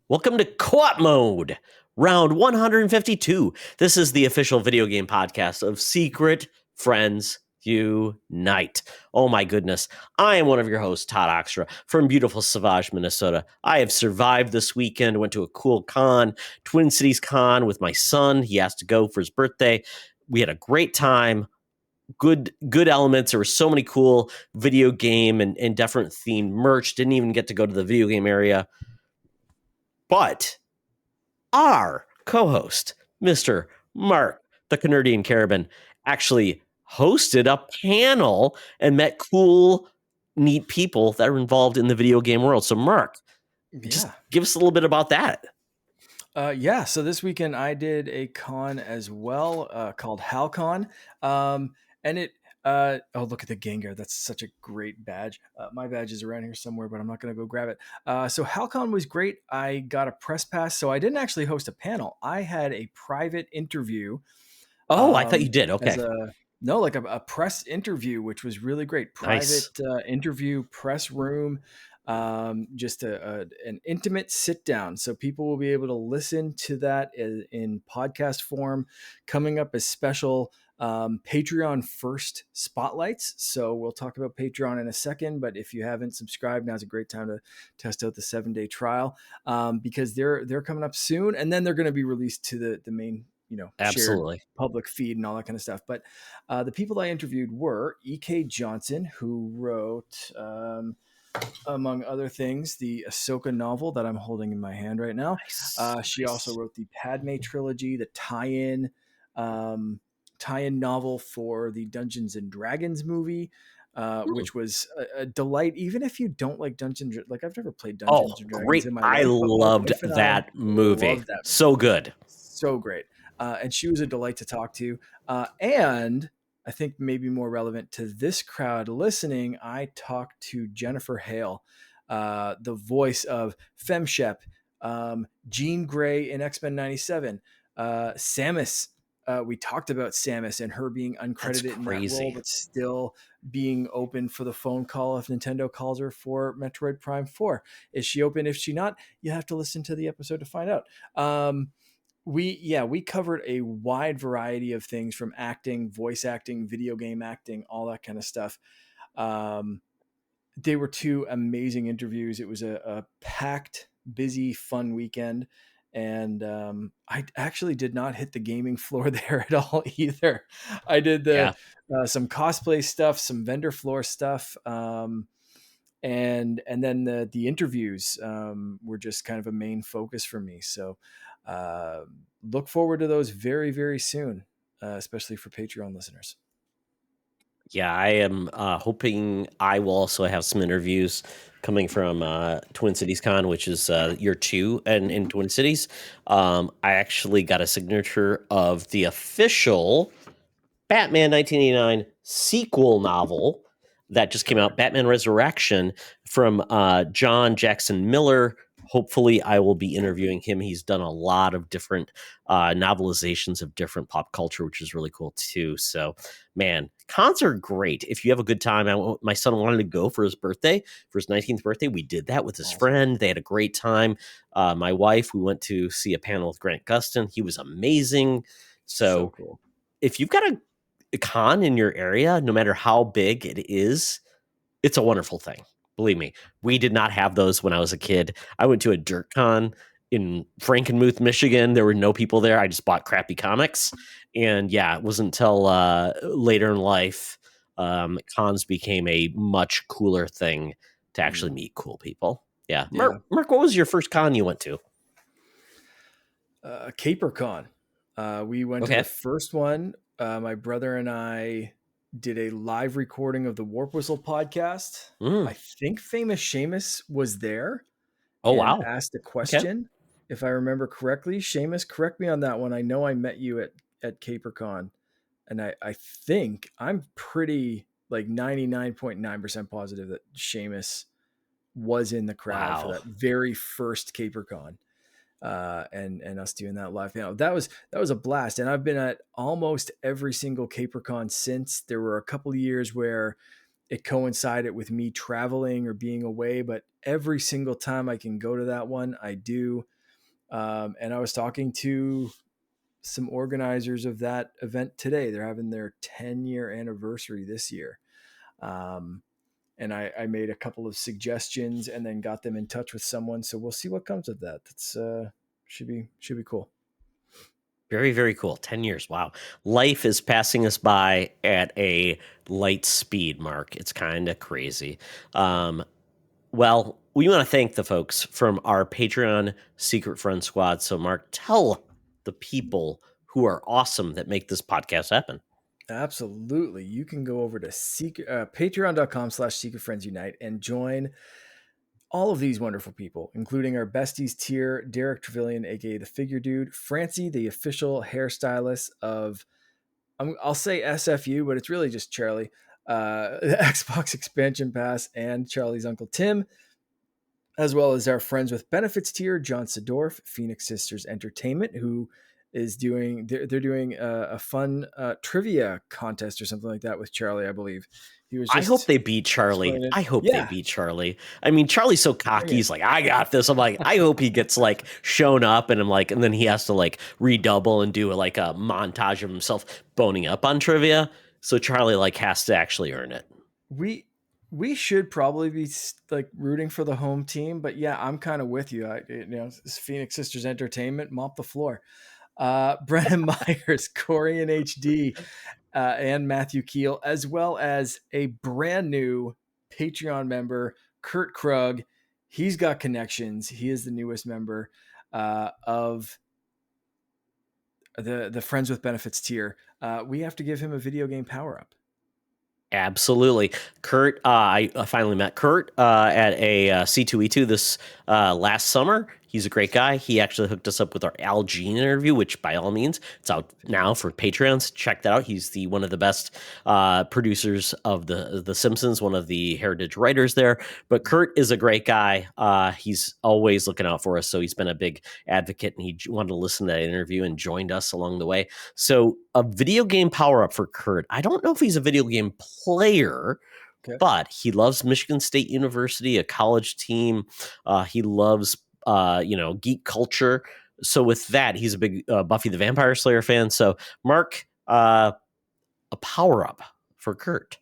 Welcome to Co-op Mode, round 152. This is the official video game podcast of Secret Friends Unite. Oh my goodness. I am one of your hosts, Todd Oxtra, from beautiful Savage, Minnesota. I have survived this weekend, went to a cool con, Twin Cities Con with my son. He has to go for his birthday. We had a great time. Good elements. There were so many cool video game and different themed merch. Didn't even get to go to the video game area. But our co-host, Mr. Mark, the Canardian Carabin, actually hosted a panel and met cool, neat people that are involved in the video game world. So, Mark, just give us a little bit about that. So this weekend I did a con as well called HalCon. And it, look at the Gengar. That's such a great badge. My badge is around here somewhere, but I'm not going to go grab it. So HalCon was great. I got a press pass. So I didn't actually host a panel. I had a private interview. Oh, I thought you did. Okay. A press interview, which was really great. Private interview, press room. Just an intimate sit down. So people will be able to listen to that in podcast form, coming up as special Patreon first spotlights. So we'll talk about Patreon in a second, but if you haven't subscribed, now's a great time to test out the 7-day trial because they're coming up soon, and then they're going to be released to the main, Absolutely, shared public feed and all that kind of stuff. But the people I interviewed were E.K. Johnson, who wrote among other things, the Ahsoka novel that I'm holding in my hand right now. She also wrote the Padme trilogy, the tie-in novel for the Dungeons and Dragons movie, which was a delight. Even if you don't like Dungeons, like I've never played Dungeons and Dragons great. in my life. I loved that movie. So good. So great. And she was a delight to talk to. And I think maybe more relevant to this crowd listening, I talked to Jennifer Hale, the voice of FemShep, Jean Grey in X-Men 97, Samus. We talked about Samus and her being uncredited in that role, but still being open for the phone call if Nintendo calls her for Metroid Prime 4. Is she open? If she not, you have to listen to the episode to find out. We covered a wide variety of things from acting, voice acting, video game acting, all that kind of stuff. They were two amazing interviews. It was a packed, busy, fun weekend. And I actually did not hit the gaming floor there at all either. I did some cosplay stuff, some vendor floor stuff. And then the interviews were just kind of a main focus for me. So look forward to those very, very soon, especially for Patreon listeners. Yeah, I am hoping I will also have some interviews coming from Twin Cities Con, which is year 2 and in Twin Cities. I actually got a signature of the official Batman 1989 sequel novel that just came out, Batman Resurrection, from John Jackson Miller. Hopefully, I will be interviewing him. He's done a lot of different novelizations of different pop culture, which is really cool too. So, man, cons are great. If you have a good time, my son wanted to go for his birthday, for his 19th birthday. We did that with his friend. They had a great time. My wife, we went to see a panel with Grant Gustin. He was amazing. So cool. If you've got a con in your area, no matter how big it is, it's a wonderful thing. Believe me, we did not have those when I was a kid. I went to a dirt con in Frankenmuth, Michigan. There were no people there. I just bought crappy comics. And yeah, it wasn't until later in life cons became a much cooler thing to actually meet cool people. Yeah. Mark, what was your first con you went to? CaperCon. We went to the first one. My brother and I did a live recording of the Warp Whistle podcast. I think Famous Seamus was there. Oh, wow. Asked a question, if I remember correctly. Seamus, correct me on that one. I know I met you at CaperCon, and I think I'm pretty like 99.9% positive that Seamus was in the crowd for that very first CaperCon. And us doing that live panel. That was a blast. And I've been at almost every single CaperCon since. There were a couple of years where it coincided with me traveling or being away, but every single time I can go to that one, I do. And I was talking to some organizers of that event today. They're having their 10-year anniversary this year. Um, and I made a couple of suggestions and then got them in touch with someone. So we'll see what comes of that. That's should be cool. Very, very cool. 10 years. Wow. Life is passing us by at a light speed, Mark. It's kind of crazy. Um, well, we want to thank the folks from our Patreon Secret Friend Squad. So, Mark, tell the people who are awesome that make this podcast happen. Absolutely. You can go over to patreon.com/secret friends unite and join all of these wonderful people, including our besties tier, Derek Trevelyan, aka the Figure Dude, Francie, the official hairstylist of, I'll say SFU, but it's really just Charlie, the Xbox Expansion Pass, and Charlie's Uncle Tim, as well as our friends with benefits tier, John Sedorf, Phoenix Sisters Entertainment, who is doing they're doing a fun trivia contest or something like that with Charlie, I believe. He was I hope just they beat Charlie. explaining. I hope they Yeah, beat Charlie. I mean, Charlie's so bring cocky. it. He's like, I got this. I'm like, I hope he gets like shown up and I'm like, and then he has to like redouble and do like a montage of himself boning up on trivia. So Charlie like has to actually earn it. we we should probably be like rooting for the home team, but yeah, I'm kind of with you. It's Phoenix Sisters Entertainment, mop the floor. Brennan Myers, Corey in HD, and Matthew Keel, as well as a brand new Patreon member, Kurt Krug. He's got connections. He is the newest member of the Friends with Benefits tier. We have to give him a video game power up. Absolutely. Kurt, I finally met Kurt at a C2E2 this last summer. He's a great guy. He actually hooked us up with our Al Jean interview, which by all means, it's out now for Patreons. Check that out. He's the one of the best producers of the Simpsons, one of the heritage writers there. But Kurt is a great guy. He's always looking out for us. So he's been a big advocate and he wanted to listen to that interview and joined us along the way. So a video game power up for Kurt. I don't know if he's a video game player, Okay. but he loves Michigan State University, a college team. He loves geek culture. So with that, he's a big Buffy the Vampire Slayer fan. So Mark, a power up for Kurt.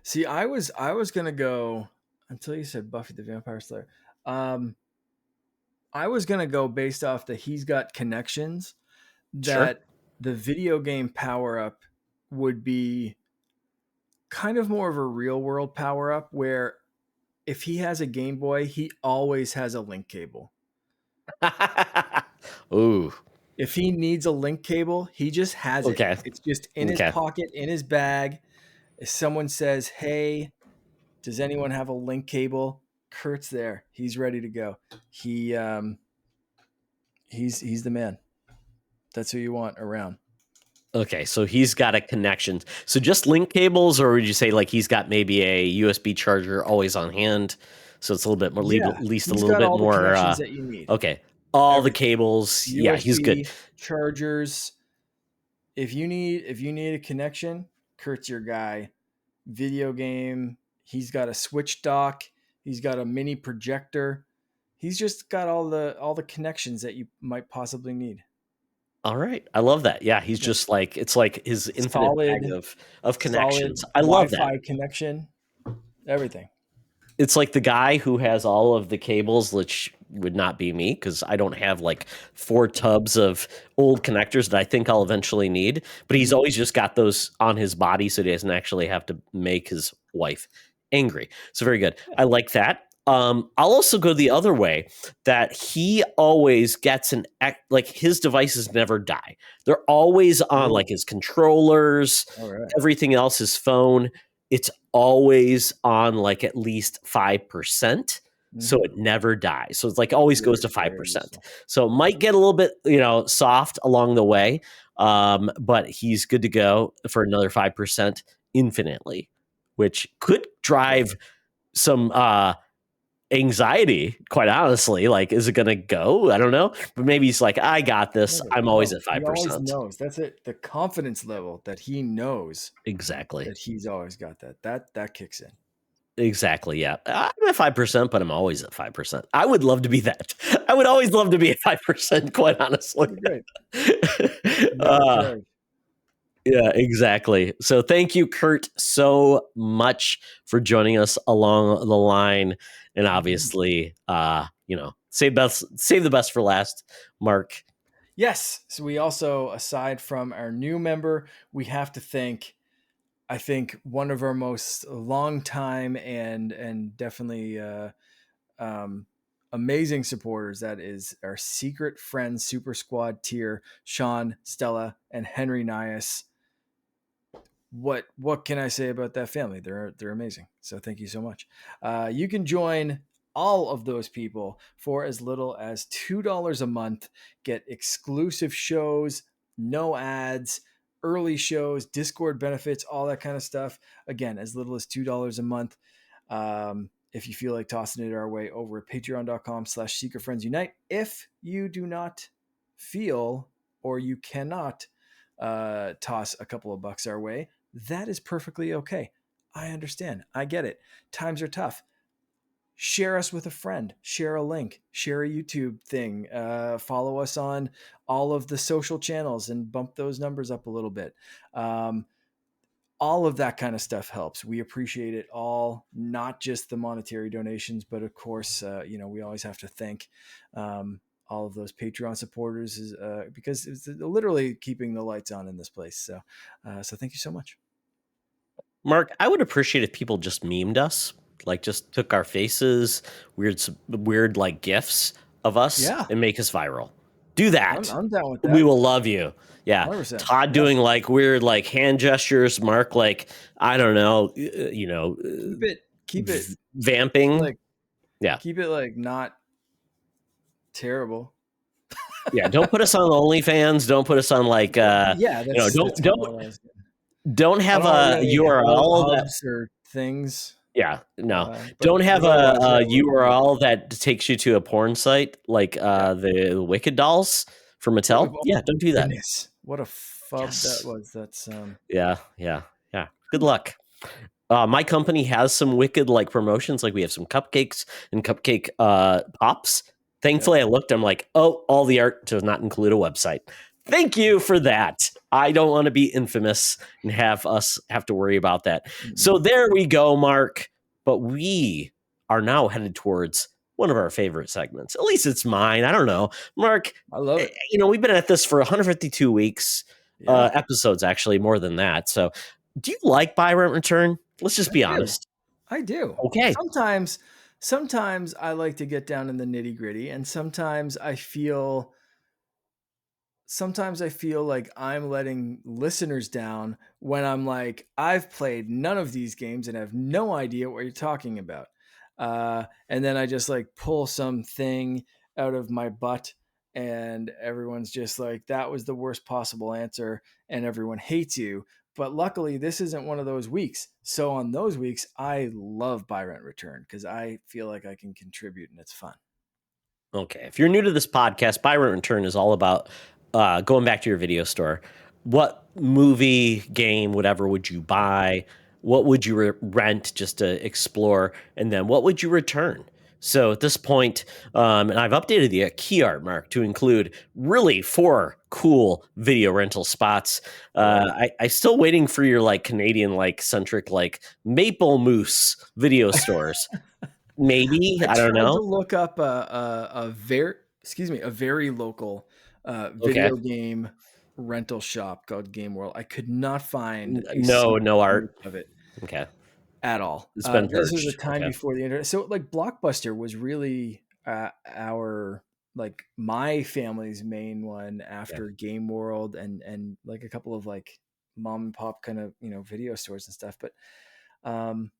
See, I was gonna go until you said Buffy the Vampire Slayer. I was gonna go based off that he's got connections, Sure. that the video game power up would be kind of more of a real world power up where if he has a Game Boy, he always has a link cable. Ooh. If he needs a link cable, he just has it. Okay. It's just in his Okay. pocket, in his bag. If someone says, "Hey, does anyone have a link cable?" Kurt's there. He's ready to go. He's the man. That's who you want around. Okay, so he's got a connection. So just link cables, or would you say like he's got maybe a USB charger always on hand? So it's a little bit more, Yeah, at least a he's little got bit all the more. connections that you need. Okay, all the Everything. cables. Yeah, he's good. USB chargers. If you need a connection, Kurt's your guy. Video game. He's got a switch dock. He's got a mini projector. He's just got all the connections that you might possibly need. All right, I love that. Yeah, he's Yeah. just like it's like his infinite bag Solid, of solid connections. I love that. Wi-Fi connection. Everything. It's like the guy who has all of the cables, which would not be me because I don't have like 4 tubs of old connectors that I think I'll eventually need. But he's Mhm. always just got those on his body so he doesn't actually have to make his wife angry. So very good. Yeah. I like that. I'll also go the other way that he always gets like his devices never die. They're always on Oh, like his controllers, all right. everything else, his phone. It's always on like at least 5%. So Mm-hmm. it never dies. So it's like always goes Very, to very 5%. useful. So it might get a little bit, soft along the way. But he's good to go for another 5% infinitely, which could drive some anxiety, quite honestly. Like, is it gonna go? I don't know. But maybe he's like, I got this. Never I'm always know. at He always 5%. knows. That's it. The confidence level that he knows Exactly. that he's always got that. That kicks in. Exactly. Yeah. I'm at 5%, but I'm always at 5%. I would love to be that. I would always love to be at 5%, quite honestly. That'd be great. Never uh, charge. yeah, exactly. So thank you, Kurt, so much for joining us along the line. And Mhm. obviously, save the best for last, Mark. Yes. So we also, aside from our new member, we have to thank, I think, one of our most long time and definitely um, amazing supporters. That is our secret friend super squad tier, Sean, Stella, and Henry Nias. What can I say about that family? They're amazing. So thank you so much. You can join all of those people for as little as $2 a month. Get exclusive shows, no ads, early shows, Discord benefits, all that kind of stuff. Again, as little as $2 a month. If you feel like tossing it our way over at patreon.com/secretfriendsunite. If you do not feel or you cannot toss a couple of bucks our way, that is perfectly okay. I understand. I get it. Times are tough. Share us with a friend, share a link, share a YouTube thing, follow us on all of the social channels and bump those numbers up a little bit. Um, all of that kind of stuff helps. We appreciate it all, not just the monetary donations, but of course, we always have to thank all of those Patreon supporters because it's literally keeping the lights on in this place. So thank you so much. Mark, I would appreciate if people just memed us, like just took our faces, weird like gifs of us, Yeah, and make us viral. Do I'm, that. I'm down with We that. will love you. Yeah. 100%. Todd Yeah. doing like weird like hand gestures, Mark like I don't know, Keep it vamping. like, Yeah. not terrible. Yeah, don't put us on OnlyFans. Don't put us on like Yeah, that's don't kind of what I was getting. don't I have don't want to a get any URL that hubs or things, yeah, no. but Don't have otherwise, yeah, a we're good. URL that takes you to a porn site like Yeah. the Wicked Dolls for Mattel. Oh Yeah, don't do that. goodness, what a fub that Yes. was. That's Yeah, yeah, yeah. Good whew. luck. My company has some wicked like promotions. Like we have some cupcakes and cupcake pops. Yep. Thankfully, I looked. I'm like, oh, all the art does not include a website. Thank you for that. I don't want to be infamous and have us have to worry about that. Mm-mm. So there we go, Mark. But we are now headed towards one of our favorite segments. At least it's mine. I don't know, Mark. I love it. We've been at this for 152 weeks, Yeah, episodes actually more than that. So do you like buy rent return? Let's just I be do. honest. I do. Okay. Sometimes I like to get down in the nitty gritty, and sometimes I feel like I'm letting listeners down when I'm like, I've played none of these games and have no idea what you're talking about. And then I just like pull something out of my butt, and everyone's just like, that was the worst possible answer, and everyone hates you. But luckily, this isn't one of those weeks. So on those weeks, I love buy rent return because I feel like I can contribute and it's fun. Okay. If you're new to this podcast, buy rent return is all about going back to your video store. What movie, game, whatever would you buy? What would you rent just to explore? And then what would you return? So at this point, and I've updated the key art mark to include really 4 cool video rental spots. I love it. I still waiting for your like Canadian like centric like Maple Moose video stores. Maybe I I don't tried to know. look up a very local Okay. video game rental shop called Game World. I could not find a No, single no art. image of it Okay. at all. It's been This was a purged. time Okay. before the internet, so like Blockbuster was really our like my family's main one Yeah. after Game World and like a couple of like mom and pop kind of video stores and stuff. But um,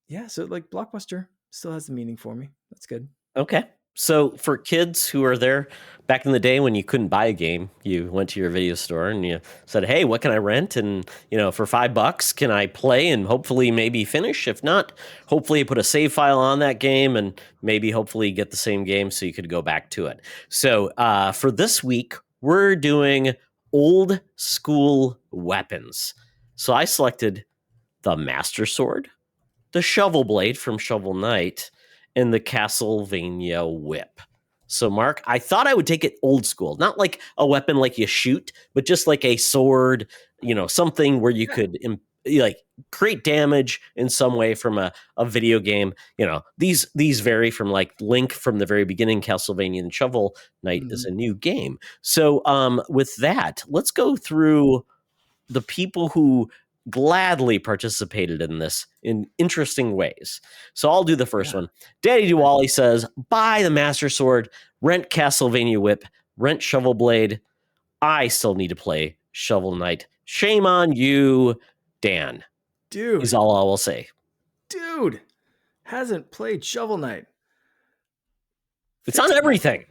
yeah, so like Blockbuster still has the meaning for me. That's good. Okay. So for kids who are there back in the day when you couldn't buy a game, you went to your video store and you said, "Hey, what can I rent?" And for $5, can I play and hopefully maybe finish? If not, hopefully put a save file on that game and maybe hopefully get the same game so you could go back to it. So for this week, we're doing old school weapons. So I selected the Master Sword, the the Shovel Blade from Shovel Knight, and the Castlevania Whip. So, Mark, I thought I would take it old school, not like a weapon like you shoot, but just like a sword, something where you Yeah. could like create damage in some way from a video game. These vary from like Link from the very beginning, Castlevania and Shovel Knight is Mhm. a new game. So, with that, let's go through the people who gladly participated in this in interesting ways. So I'll do the first Yeah. one. Daddy Diwali says, buy the Master Sword, rent Castlevania Whip, rent Shovel Blade. I still need to play Shovel Knight. Shame on you, Dan, is Dude, all I will say. dude, hasn't played Shovel Knight. It's on Fix that. everything.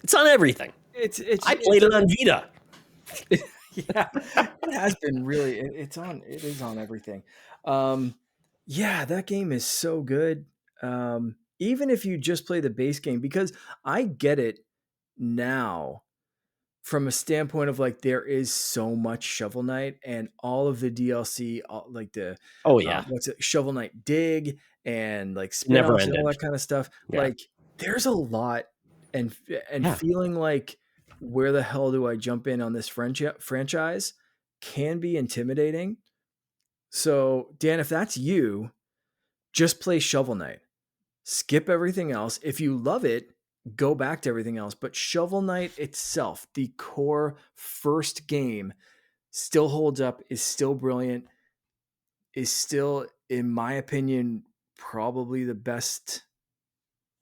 It's on everything. I played It's it on Vita. yeah, it has been really it is on everything. Um yeah, that game is so good. Even if you just play the base game, because I get it now from a standpoint of like there is so much Shovel Knight and all of the DLC, like the Oh, yeah. what's it, Shovel Knight Dig and like It never spin-offs and all ended. that kind of stuff. Yeah. Like there's a lot, and Yeah. feeling like where the hell do I jump in on this franchise can be intimidating. So Dan, if that's you, just play Shovel Knight. Skip everything else. If you love it, go back to everything else. But Shovel Knight itself, the core first game, still holds up, is still brilliant, is still, in my opinion, probably the best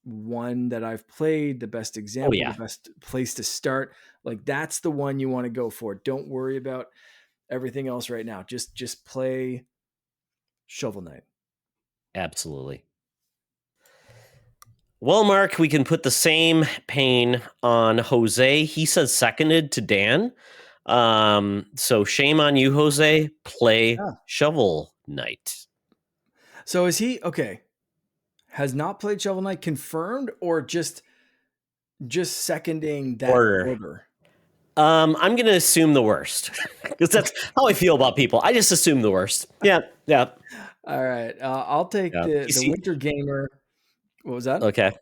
one that I've played, the best Oh, example, the yeah. best place to start. Like that's the one you want to go for. Don't worry about everything else right now. Just play Shovel Knight. Absolutely. Well, Mark, we can put the same pain on Jose. He says seconded to Dan. So shame on you, Jose. Play Yeah. Shovel Knight. So is he okay? Has not played Shovel Knight confirmed, or just seconding that Order. order? I'm gonna assume the worst because that's Okay. how I feel about people. I just assume the worst. Yeah, yeah, All right. I'll take yeah. the You the see, Winter Gamer. What was that? okay.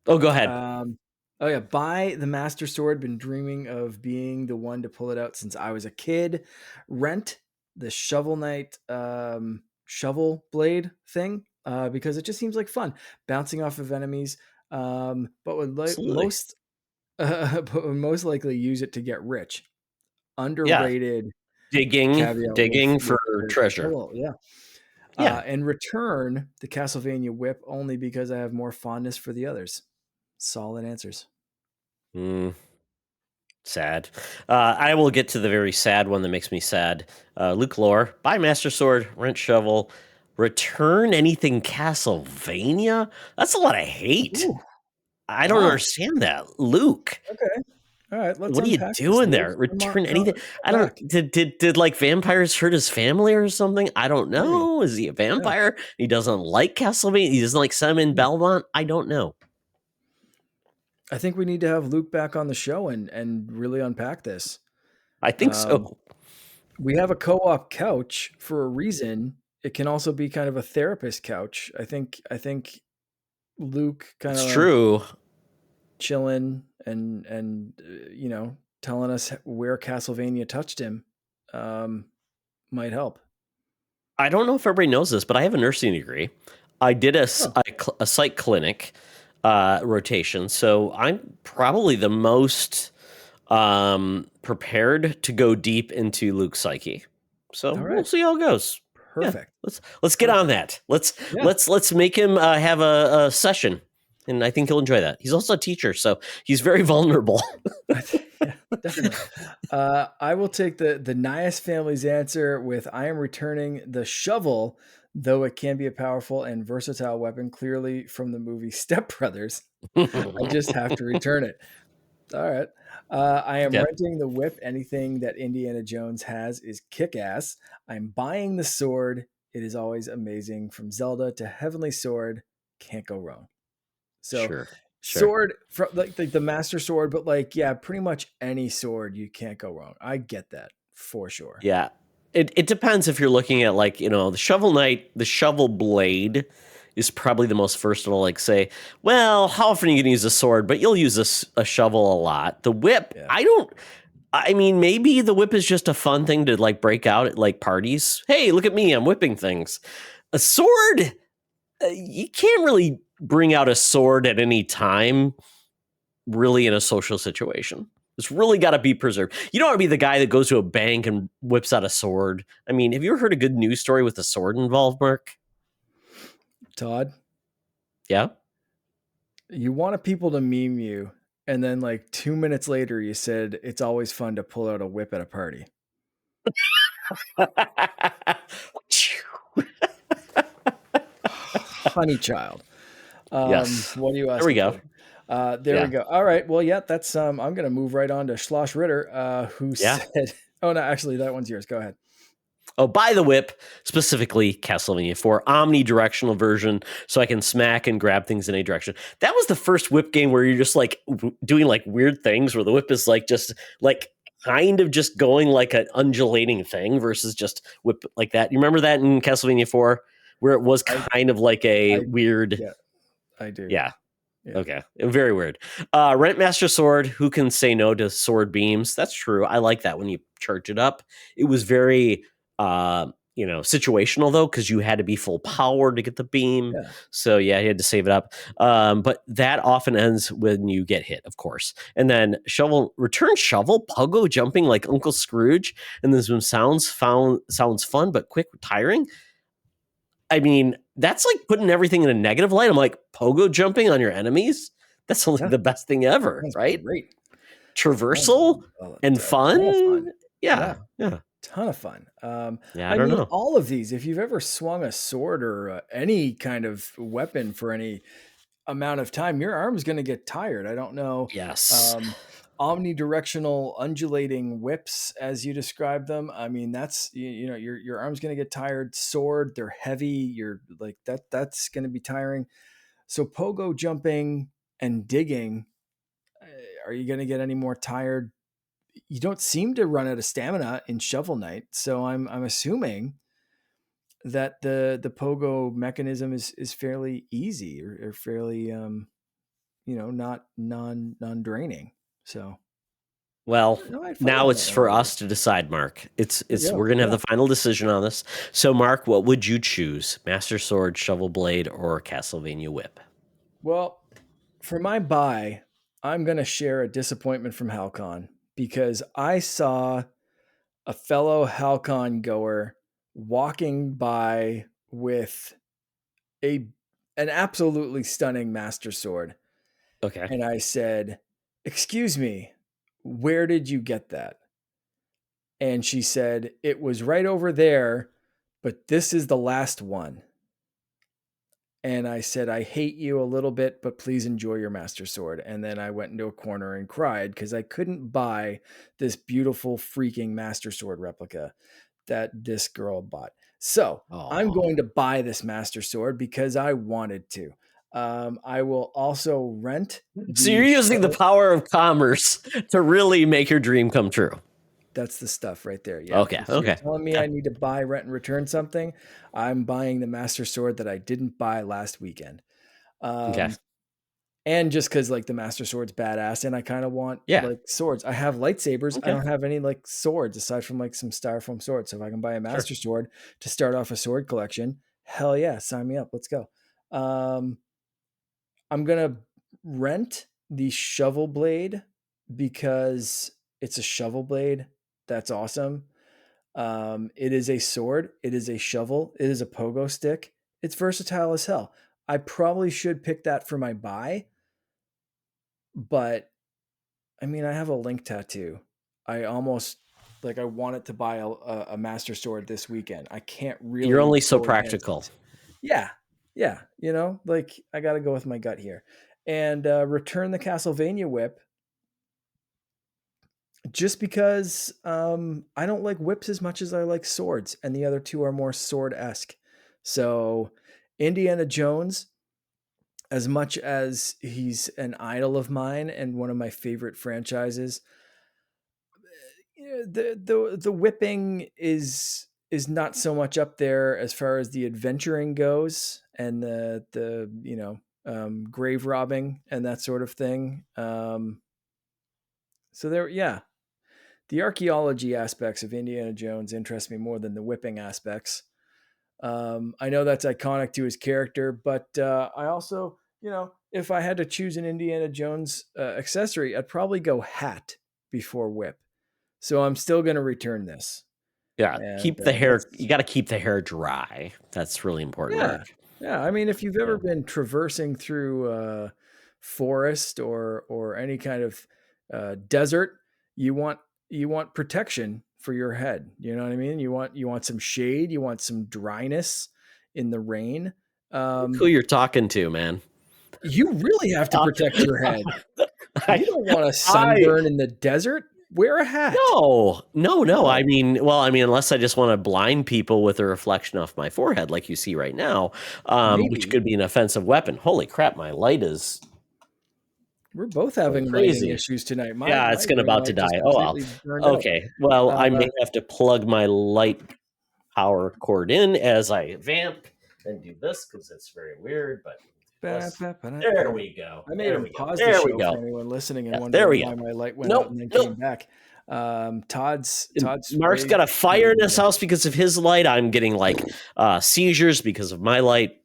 Oh, go ahead. Um, oh yeah, buy the Master Sword. Been dreaming of being the one to pull it out since I was a kid. Rent the Shovel Knight shovel blade thing because it just seems like fun, bouncing off of enemies. But would Absolutely. but would most likely use it to get rich. Yeah, Underrated digging, caveat digging for with the treasure. shovel. Yeah. Yeah. And return the Castlevania whip only because I have more fondness for the others. Solid answers. Mm, sad. I will get to the very sad one that makes me sad. Luke Lore, buy Master Sword, rent Shovel, return anything Castlevania. That's a lot of hate. Ooh, I don't wow. understand that, Luke. Okay. All right. Let's What are you unpack this, doing Luke. there? Come on, Return anything? I come don't. back. Did like vampires hurt his family or something? I don't Maybe. know. Is he a Yeah. vampire? He doesn't like Castlevania. He doesn't like Simon Hmm. Belmont. I don't know. I think we need to have Luke back on the show and really unpack this. I think Um, so. we have a co-op couch for a reason. It can also be kind of a therapist couch. I think Luke kind It's of true. chilling and telling us where Castlevania touched him um, might help. I don't know if everybody knows this, but I have a nursing degree. I did Oh, a psych clinic rotation, so I'm probably the most prepared to go deep into Luke's psyche. So all we'll right, see how it goes. Yeah, perfect, let's get on perfect. that. Let's Yeah, let's let's make him have a session, and I think he'll enjoy that. He's also a teacher, so he's very vulnerable. yeah, definitely. I will take the Nias family's answer with I am returning the shovel, though it can be a powerful and versatile weapon, clearly from the movie Step Brothers. I just have to return it. All right. I am Okay, renting the whip. Anything that Indiana Jones has is kick ass. I'm buying the sword. It is always amazing. From Zelda to Heavenly Sword, can't go wrong. So, sure, sure. sword, from like the Master Sword, but like, yeah, pretty much any sword, you can't go wrong. I get that for sure. Yeah. It depends if you're looking at like, the shovel knight, the shovel blade is probably the most versatile. Like, say, well, how often are you going to use a sword? But you'll use a shovel a lot. The whip, Yeah. I don't. I mean, maybe the whip is just a fun thing to like break out at like parties. Hey, look at me, I'm whipping things. A sword, you can't really bring out a sword at any time, really, in a social situation. It's really got to be preserved. You don't want to be the guy that goes to a bank and whips out a sword. I mean, have you ever heard a good news story with a sword involved, Mark? Todd, Yeah. you wanted people to meme you, and then like 2 minutes later, you said it's always fun to pull out a whip at a party. Honey child. Yes. What are you There we asking go. for? There we Yeah. go. All right. Well, yeah, that's I'm gonna move right on to Schloss Ritter, who Yeah. said, "Oh no, actually, that one's yours. Go ahead." Oh, by the whip, specifically Castlevania 4 omnidirectional version, so I can smack and grab things in any direction. That was the first whip game where you're just like doing like weird things where the whip is like just like kind of just going like an undulating thing versus just whip like that. You remember that in Castlevania 4 where it was I kind of like a I weird, yeah, I do. yeah. Yeah. Okay. Very weird. Rentmaster Sword. Who can say no to sword beams? That's true. I like that when you charge it up. It was very, situational though, because you had to be full power to get the beam. Yeah. So yeah, you had to save it up. But that often ends when you get hit, of course. And then return shovel, pogo jumping like Uncle Scrooge, and then some sounds fun but quick, tiring. I mean, that's like putting everything in a negative light. I'm like, pogo jumping on your enemies? That's only Yeah. the best thing ever, Sounds right? great. Sounds Traversal and a ton of fun? fun. Yeah, Yeah. yeah. Ton of fun. Yeah, I I don't mean, know. all of these, if you've ever swung a sword or any kind of weapon for any amount of time, your arm's going to get tired. I don't know. Yes. Um, Omnidirectional undulating whips, as you describe them. I mean, that's your arm's going to get tired. Sword, they're heavy. You're like that. That's going to be tiring. So pogo jumping and digging. uh, Are you going to get any more tired? You don't seem to run out of stamina in Shovel Knight, so I'm assuming that the pogo mechanism is fairly easy or fairly not non draining. So Well, no, I had fun now with that it's one a for little bit. us to decide, Mark. There you It's go. we're gonna have Yeah. the final decision on this. So, Mark, what would you choose? Master Sword, Shovel Blade, or Castlevania Whip? Well, for my buy, I'm gonna share a disappointment from Halcon because I saw a fellow Halcon goer walking by with a an absolutely stunning master sword. Okay. And I said, "Excuse me, where did you get that?" And she said, "It was right over there, but this is the last one." And I said, "I hate you a little bit, but please enjoy your master sword." And then I went into a corner and cried because I couldn't buy this beautiful freaking master sword replica that this girl bought. So I'm Oh. going to buy this master sword because I wanted to. I will also rent So you're the using the shovel. power of commerce to really make your dream come true. That's the stuff right there. Yeah. Okay. If you're Okay. telling me Yeah. I need to buy, rent, and return something, I'm buying the master sword that I didn't buy last weekend. Okay. Um, and just because like the master sword's badass, and I kind of want Yeah. like swords. I have lightsabers. I Okay. don't have any like swords aside from like some styrofoam swords. So if I can buy a Sure. master sword to start off a sword collection, hell yeah, sign me up. Let's go. Um, I'm gonna rent the shovel blade because it's a shovel blade. That's awesome. It is a sword. It is a shovel. It is a pogo stick. It's versatile as hell. I probably should pick that for my buy, but I mean, I have a Link tattoo. I almost like I wanted to buy a master sword this weekend. I can't You're really only so go against. practical. Yeah, yeah. Like I got to go with my gut here, and return the Castlevania whip just because I don't like whips as much as I like swords, and the other two are more sword esque. So, Indiana Jones, as much as he's an idol of mine and one of my favorite franchises, the whipping is not so much up there as far as the adventuring goes, and the grave robbing and that sort of thing. So there, yeah, the archaeology aspects of Indiana Jones interest me more than the whipping aspects. I know that's iconic to his character, but I also, if I had to choose an Indiana Jones accessory, I'd probably go hat before whip. So I'm still going to return this. Yeah, And keep the hair you that's gotta keep the hair dry. That's really important, Yeah, Mark. yeah. I mean, if you've ever Yeah. been traversing through forest or any kind of desert, you want you want protection for your head. You know what I mean? You want some shade. You want some dryness in the rain. Look who Um, you're talking to, man. you really have to Uh, protect your head. I You don't want a I sunburn in the desert. Wear a hat. No, no, no, I No, mean well, I mean, unless I just wanna blind people with a reflection off my forehead like you see right now, which maybe could be an offensive weapon. Holy crap, my light is we're both going having lighting crazy. issues tonight. My Yeah, my it's gonna ring about to light just die. Oh, well. completely burned out. Okay, well, I may Uh, have to plug my light power cord in as I vamp and do this because it's very weird, but ba, this ba, ba, da, there da. we go, I may there even we go, pause the there we show go. for anyone listening and Yeah, there wondering we go. why my light went out Nope, and then nope. came back. Todd's Mark's got raised a fire in his the house because of his light. I'm getting like seizures because of my light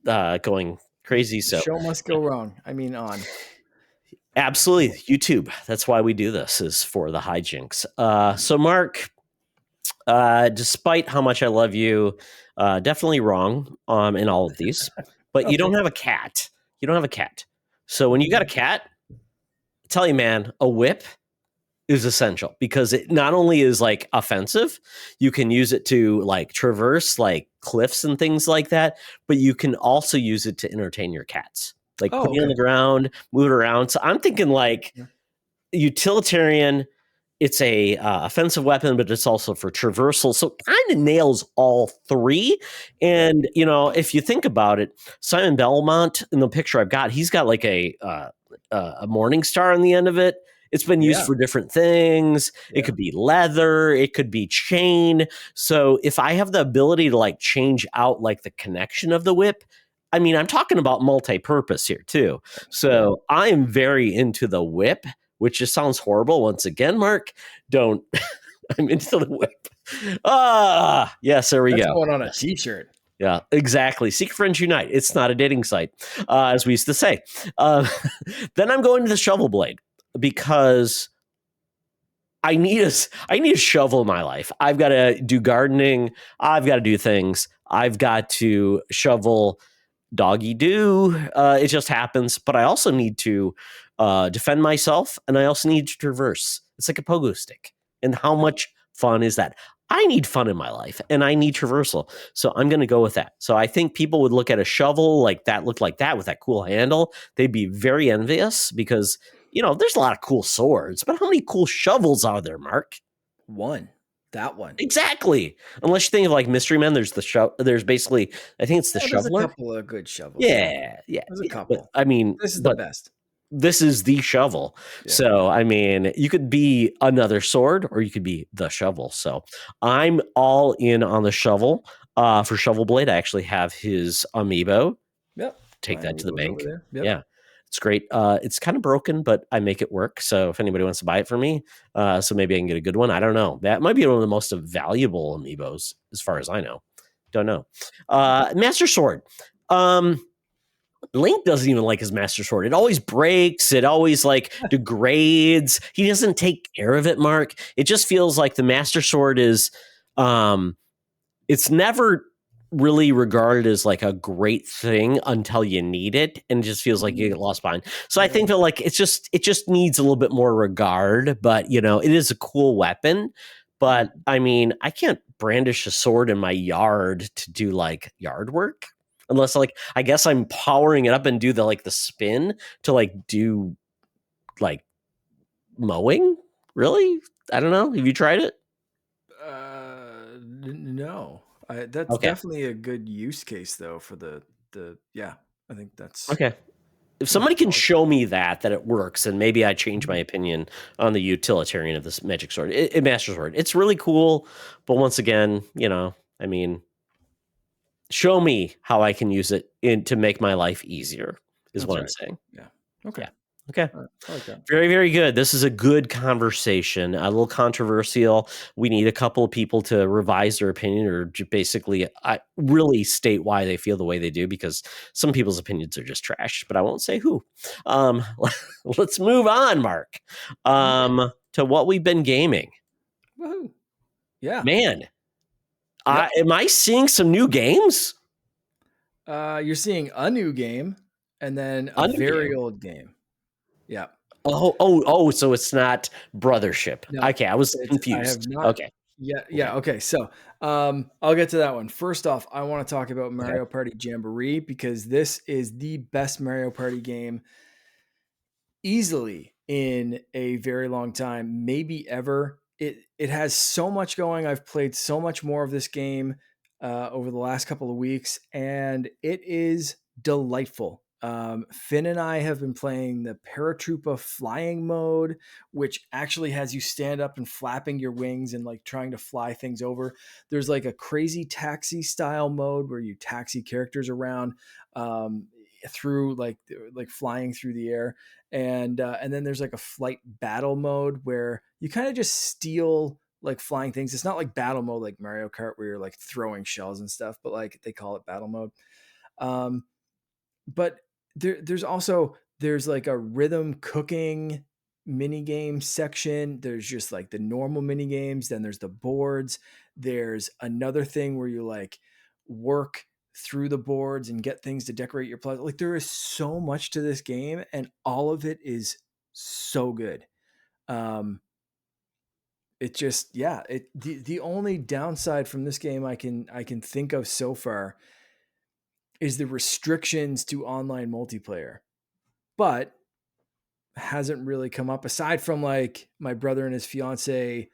going crazy. the So show must yeah, go wrong. I mean, on. absolutely, YouTube. That's why we do this is for the hijinks. So Mark, despite how much I love you, definitely wrong in all of these. But you don't Okay. have a cat. You don't have a cat. So when you got a cat, I tell you, man, a whip is essential because it not only is like offensive, you can use it to like traverse like cliffs and things like that, but you can also use it to entertain your cats. Like Oh, put it on okay. the ground, move it around. So I'm thinking like Yeah. utilitarian. It's a offensive weapon, but it's also for traversal. So kind of nails all three. Yep. And if you think about it, Simon Belmont in the picture I've got, he's got like a morning star on the end of it. It's been used Yeah. for different things. It Yeah. could be leather, it could be chain. So if I have the ability to like change out like the connection of the whip, I mean, I'm talking about multi-purpose here too. That's true. So I am very into the whip, which just sounds horrible once again, Mark. Don't I'm into the whip. Ah, yes, there we That's go. going on a Yes. t-shirt. Yeah, exactly. Seek friends unite. It's not a dating site, as we used to say. Uh, then I'm going to the shovel blade because I need a shovel in my life. I've got to do gardening. I've got to do things. I've got to shovel doggy do. It just happens. But I also need to defend myself, and I also need to traverse. It's like a pogo stick. And how Yep. much fun is that? I need fun in my life, and I need traversal. So I'm going to go with that. So I think people would look at a shovel like that, look like that with that cool handle. They'd be very envious because there's a lot of cool swords, but how many cool shovels are there, Mark? One. That one. Exactly. Unless you think of like Mystery Men, there's basically I think it's the Oh, there's a shoveler. couple of good shovels. Yeah. Yeah, yeah, There's a yeah. But couple. I mean, This is the but best. this is the shovel. Yeah. So I mean, you could be another sword or you could be the shovel. So I'm all in on the shovel. For Shovel Blade, I actually have his amiibo. Yep. Take My that to the amiibo's over bank. there. Yep. Yeah. It's great. It's kind of broken, but I make it work. So if anybody wants to buy it for me, so maybe I can get a good one. I don't know. That might be one of the most valuable amiibos, as far as I know. Don't know. Master Sword. Um, Link doesn't even like his Master Sword. It always breaks. It always like degrades. He doesn't take care of it, Mark. It just feels like the Master Sword is um it's never really regarded as like a great thing until you need it, and it just feels like you Mm, get lost behind. So I yeah. think that like it just needs a little bit more regard, but it is a cool weapon. But Mm. I mean, I can't brandish a sword in my yard to do like yard work unless like I guess I'm powering it up and do the spin to like do like mowing. Really? I don't know. Have you tried it? No. That's Okay. definitely a good use case though for the yeah. I think that's Okay. If Yeah, somebody can oh, show me that it works, and maybe I change my opinion on the utilitarian of this magic sword, master sword. It's really cool, but once again, I mean, show me how I can use it to make my life easier is that's what I'm right. saying. Yeah. Okay. Yeah. Okay. All right. I like that. Very, very good. This is a good conversation. A little controversial. We need a couple of people to revise their opinion or basically really state why they feel the way they do, because some people's opinions are just trash, but I won't say who. Um, let's move on, Mark, Okay. to what we've been gaming. Woohoo. Yeah. Man, Yep. am I seeing some new games? You're seeing a new game and then a A new very game. old game. Yeah. Oh, so it's not Brothership. No, Okay, I was I have confused. not. Okay. Yeah. Okay. Yeah. Okay. So, I'll get to that one. First off, I want to talk about Okay. Mario Party Jamboree because this is the best Mario Party game easily in a very long time, maybe ever. It has so much going. I've played so much more of this game over the last couple of weeks, and it is delightful. Finn and I have been playing the Paratroopa flying mode, which actually has you stand up and flapping your wings and like trying to fly things over. There's like a crazy taxi style mode where you taxi characters around um, through like flying through the air, and then there's like a flight battle mode where you kind of just steal like flying things. It's not like battle mode like Mario Kart where you're like throwing shells and stuff, but like they call it battle mode. Um, but there's like a rhythm cooking mini game section. There's just like the normal mini games. Then there's the boards. There's another thing where you like work through the boards and get things to decorate your plaza. Like there is so much to this game, and all of it is so good. Um, it just yeah. The only downside from this game I can think of so far is the restrictions to online multiplayer, but hasn't really come up aside from like my brother and his fiance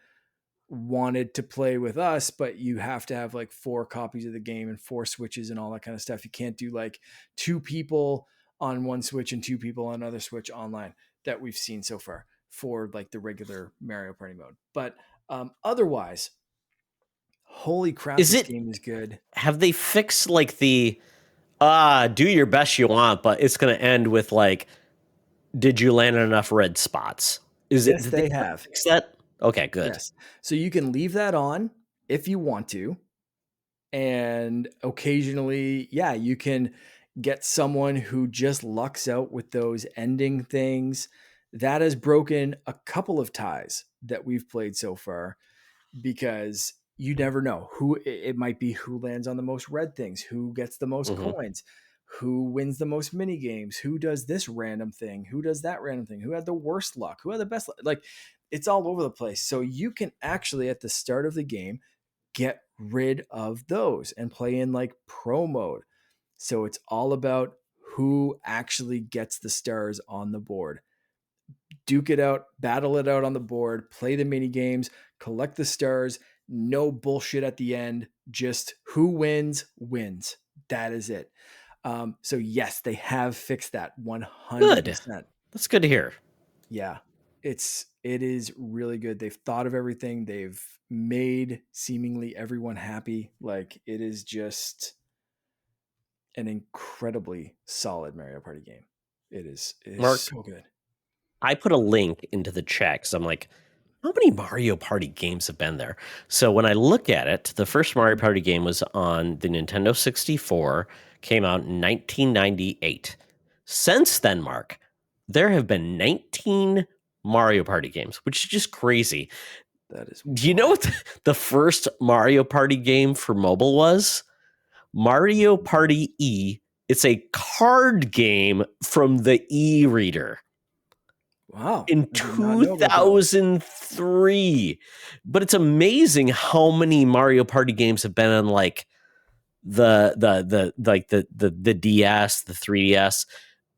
wanted to play with us, but you have to have like 4 copies of the game and 4 switches and all that kind of stuff. You can't do like 2 people on one switch and 2 people on another switch online that we've seen so far for like the regular Mario Party mode. But otherwise, holy crap, Is this it game is good. Have they fixed like the do your best you want, but it's going to end with like, did you land in enough red spots? Yes, Did they they ever have. fix that? Okay, good. Yes. So you can leave that on if you want to. And occasionally, yeah, you can get someone who just lucks out with those ending things. That has broken a couple of ties that we've played so far because you never know who it might be, who lands on the most red things, who gets the most Hmm. coins, who wins the most mini games, who does this random thing, who does that random thing, who had the worst luck, who had the best luck. Like it's all over the place. So you can actually at the start of the game get rid of those and play in like pro mode. So it's all about who actually gets the stars on the board. Duke it out, battle it out on the board, play the mini games, collect the stars. No bullshit at the end. Just who wins, wins. That is it. So yes, they have fixed that Good. 100%. That's good to hear. Yeah, it is really good. They've thought of everything. They've made seemingly everyone happy. Like it is just an incredibly solid Mario Party game. It is Mark, so good. I put a link into the chat because I'm like, how many Mario Party games have been there? So when I look at it, the first Mario Mhm. Party game was on the Nintendo 64, came out in 1998. Since then, Mark, there have been 19 Mario Party games, which is just crazy. That is Do you know wild. what the first Mario Party game for mobile was? Mario Party E. It's a card game from the e-reader Wow. in I did not know about that one. 2003. But it's amazing how many Mario Party games have been on like the DS, the 3DS.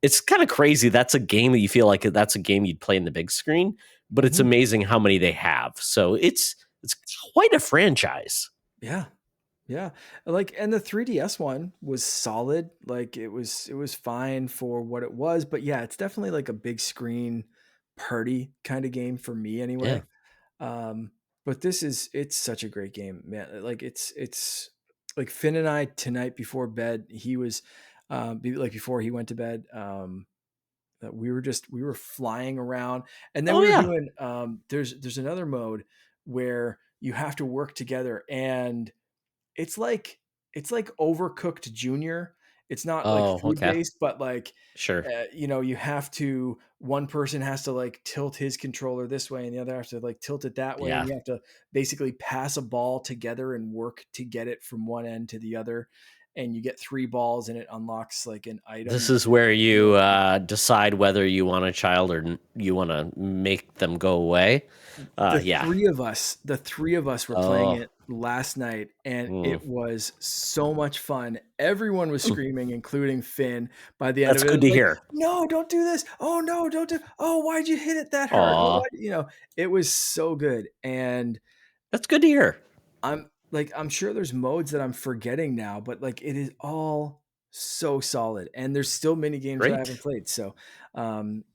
It's kind of crazy. That's a game that you feel like that's a game you'd play in the big screen, but it's Mhm. amazing how many they have. So it's quite a franchise. Yeah. Yeah. Like, and the 3DS one was solid. Like it was fine for what it was, but yeah, it's definitely like a big screen party kind of game for me Yeah. anyway. Um, but this is it's such a great game, man. Like it's like Finn and I tonight before bed, he was like before he went to bed, that we were flying around, and then Oh we were yeah. doing there's another mode where you have to work together, and it's like Overcooked Junior. It's not like Oh, food okay. based, but like, Sure. you know, you have to one person has to like tilt his controller this way and the other has to like tilt it that way, and Yeah. you have to basically pass a ball together and work to get it from one end to the other, and you get 3 balls and it unlocks like an This item. is where you decide whether you want a child or you want to make them go away. Yeah. The 3 of us were playing Oh. it last night, and Mm. it was so much fun. Everyone was screaming, including Finn. By the end That's of it, good it's to like, hear. "No, don't do this. Oh, no, don't do Oh, why'd you hit it that hard? Oh, Aw. why" it was so good, and That's good to hear. I'm sure there's modes that I'm forgetting now, but, like, it is all so solid, and there's still mini games that I haven't Great. played, so,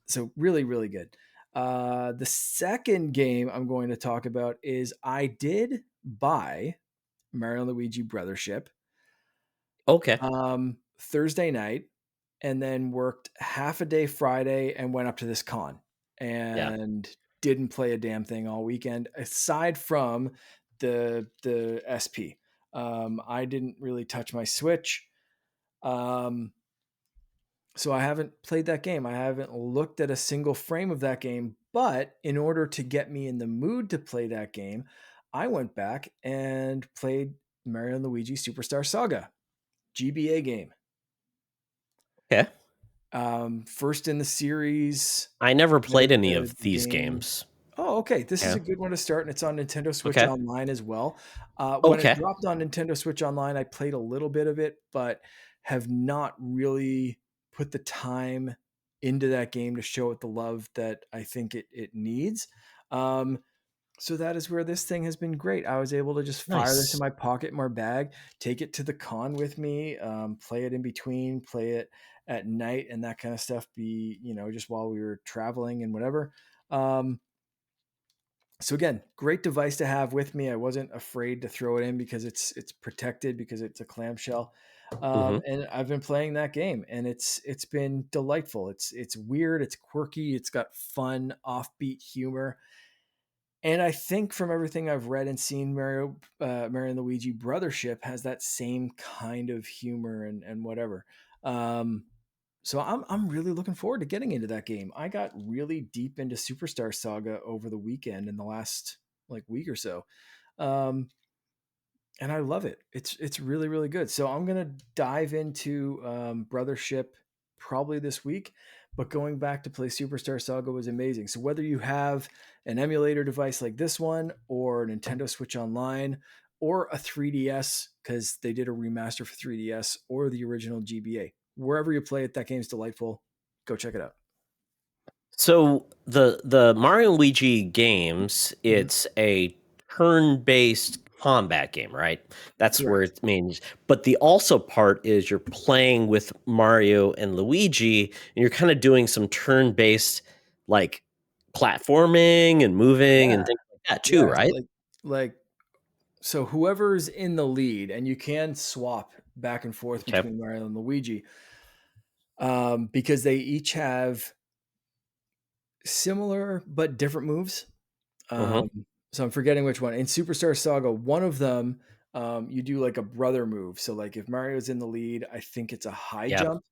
so really, really good. The second game I'm going to talk about is I did buy Mario& and Luigi Brothership, Okay. Thursday night, and then worked half a day Friday and went up to this con, Yeah. and didn't play a damn thing all weekend aside from the SP. I didn't really touch my Switch. Um, so I haven't played that game. I haven't looked at a single frame of that game, but in order to get me in the mood to play that game, I went back and played Mario& and Luigi Superstar Saga, GBA game. Okay. First in the series, I never played any the of these game. games. Oh, okay. This is Yeah. a good one to start, and it's on Nintendo Switch Okay. Online as well. When it Okay. dropped on Nintendo Switch Online, I played a little bit of it, but have not really put the time into that game to show it the love that I think it needs. Um, so that is where this thing has been great. I was able to just fire this in Nice. my pocket, in my bag, take it to the con with me, play it in between, play it at night, and that kind of stuff. Be just while we were traveling and whatever. Um, so again, great device to have with me. I wasn't afraid to throw it in because it's protected because it's a clamshell, Mhm. and I've been playing that game, and it's been delightful. It's weird, it's quirky, it's got fun, offbeat humor, and I think from everything I've read and seen, Mario and Luigi Brothership has that same kind of humor and whatever. Um, so I'm really looking forward to getting into that game. I got really deep into Superstar Saga over the weekend in the last like week or so. Um, and I love it. It's really really good. So I'm gonna dive into Brothership probably this week. But going back to play Superstar Saga was amazing. So whether you have an emulator device like this one, or Nintendo Switch Online, or a 3DS because they did a remaster for 3DS, or the original GBA, wherever you play it, that game's delightful. Go check it out. So the Mario and Luigi games, Mhm. it's a turn-based combat game, right? That's where Correct. it means. But the also part is you're playing with Mario and Luigi, and you're kind of doing some turn-based like platforming and moving Yeah, and things like that too, yeah. right? Like so whoever's in the lead, and you can swap back and forth Okay. between Mario and Luigi, because they each have similar but different moves. Mhm. Um, so I'm forgetting which one. In Superstar Saga, one of them, you do like a brother move. So like if Mario's in the lead, I think it's a high Yeah. jump,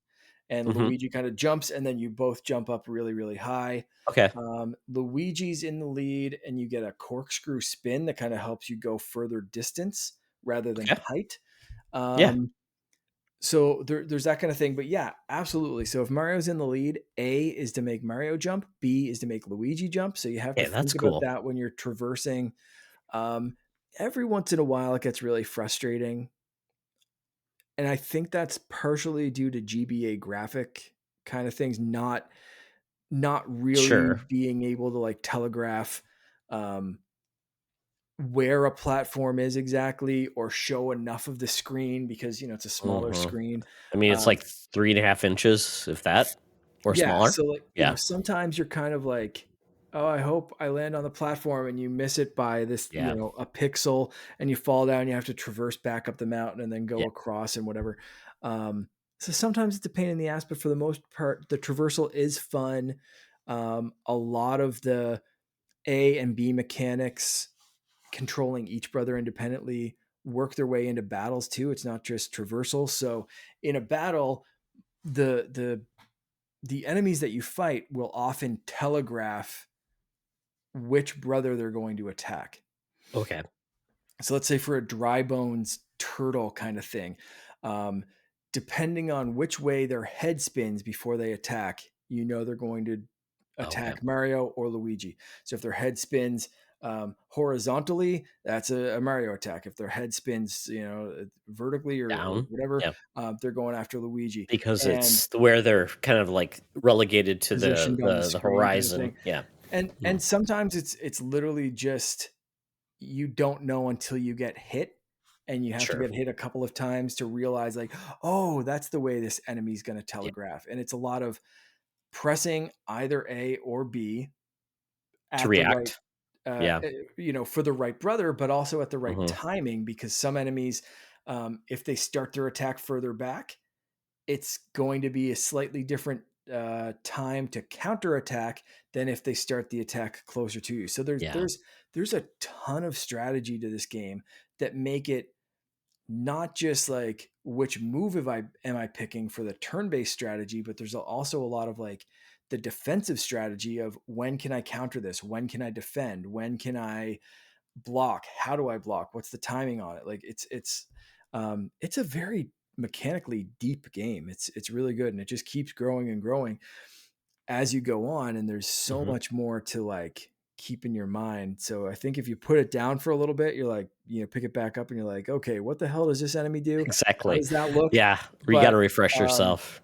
and Mhm. Luigi kind of jumps, and then you both jump up really, really high. Okay. Luigi's in the lead, and you get a corkscrew spin that kind of helps you go further distance rather than Okay. height. Yeah. So there's that kind of thing. But yeah, absolutely. So if Mario's in the lead, A is to make Mario jump, B is to make Luigi jump. So you have to Yeah, that's think about cool. that when you're traversing. Um, every once in a while, it gets really frustrating. And I think that's partially due to GBA graphic kind of things, not really Sure. being able to like telegraph um, where a platform is exactly or show enough of the screen because it's a smaller Mhm. screen. I mean, it's Um, like 3.5 inches, if that, or yeah, smaller. so like Yeah, sometimes you're kind of like, oh, I hope I land on the platform, and you miss it by this, yeah, a pixel, and you fall down. You have to traverse back up the mountain and then yeah. go across and whatever. Um, so sometimes it's a pain in the ass, but for the most part, the traversal is fun. A lot of the A and B mechanics controlling each brother independently work their way into battles too. It's not just traversal. So in a battle, the the enemies that you fight will often telegraph which brother they're going to attack. Okay. So let's say for a dry bones turtle kind of thing, um, depending on which way their head spins before they attack, they're going to Okay. attack Mario or Luigi. So if their head spins horizontally, that's a Mario attack. If their head spins, vertically or Down. whatever, Yeah. they're going after Luigi. Because And it's where they're kind of like relegated to the positioned on the the, the screen kind of thing. horizon. Yeah. And Mhm. and sometimes it's literally just you don't know until you get hit, and you have to Sure. get hit a couple of times to realize like, oh, that's the way this enemy is going to Yeah. telegraph. And it's a lot of pressing either A or B To at the right react. Yeah. for the right brother, but also at the right Hmm. timing, because some enemies, if they start their attack further back, it's going to be a slightly different time to counterattack than if they start the attack closer to you. So there's Yeah. there's there's a ton of strategy to this game that make it not just like which move am I picking for the turn-based strategy, but there's also a lot of like the defensive strategy of when can I counter this? When can I defend? When can I block? How do I block? What's the timing on it? Like it's a very mechanically deep game. It's really good, and it just keeps growing and growing as you go on, and there's so Hmm. much more to like keep in your mind. So I think if you put it down for a little bit, you're like, pick it back up and you're like, okay, what the hell does this enemy do? How Exactly. does that look? Yeah. You got to But refresh um yourself.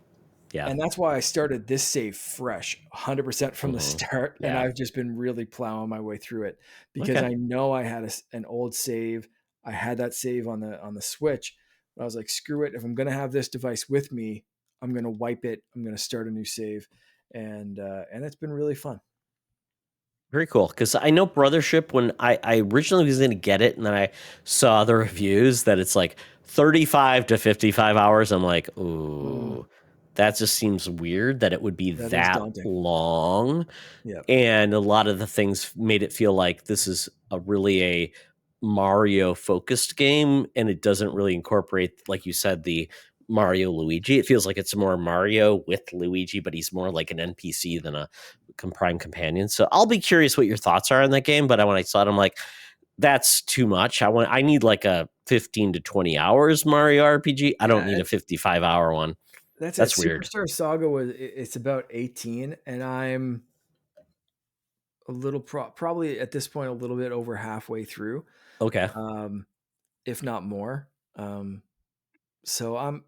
Yeah. and that's why I started this save fresh, 100% from the Hmm. start, and Yeah. I've just been really plowing my way through it because Okay. I know I had an old save. I had that save on the Switch, but I was like, screw it. If I'm gonna have this device with me, I'm gonna wipe it. I'm gonna start a new save, and it's been really fun. Very cool. Because I know Brothership, when I originally was going to get it, and then I saw the reviews that it's like 35 to 55 hours. I'm like, Mm, ooh, that just seems weird that it would be that is that daunting. long. Yeah. And a lot of the things made it feel like this is a Mario focused game, and it doesn't really incorporate, like you said, the Mario Luigi. It feels like it's more Mario with Luigi, but he's more like an NPC than a prime companion. So I'll be curious what your thoughts are on that game. But when I saw it, I'm like, that's too much. I need like a 15 to 20 hours Mario RPG. I don't Yeah, need a 55-hour one. that's it. That's weird. Superstar Saga it's about 18, and I'm a little probably at this point a little bit over halfway through, Okay. um, if not more. So I'm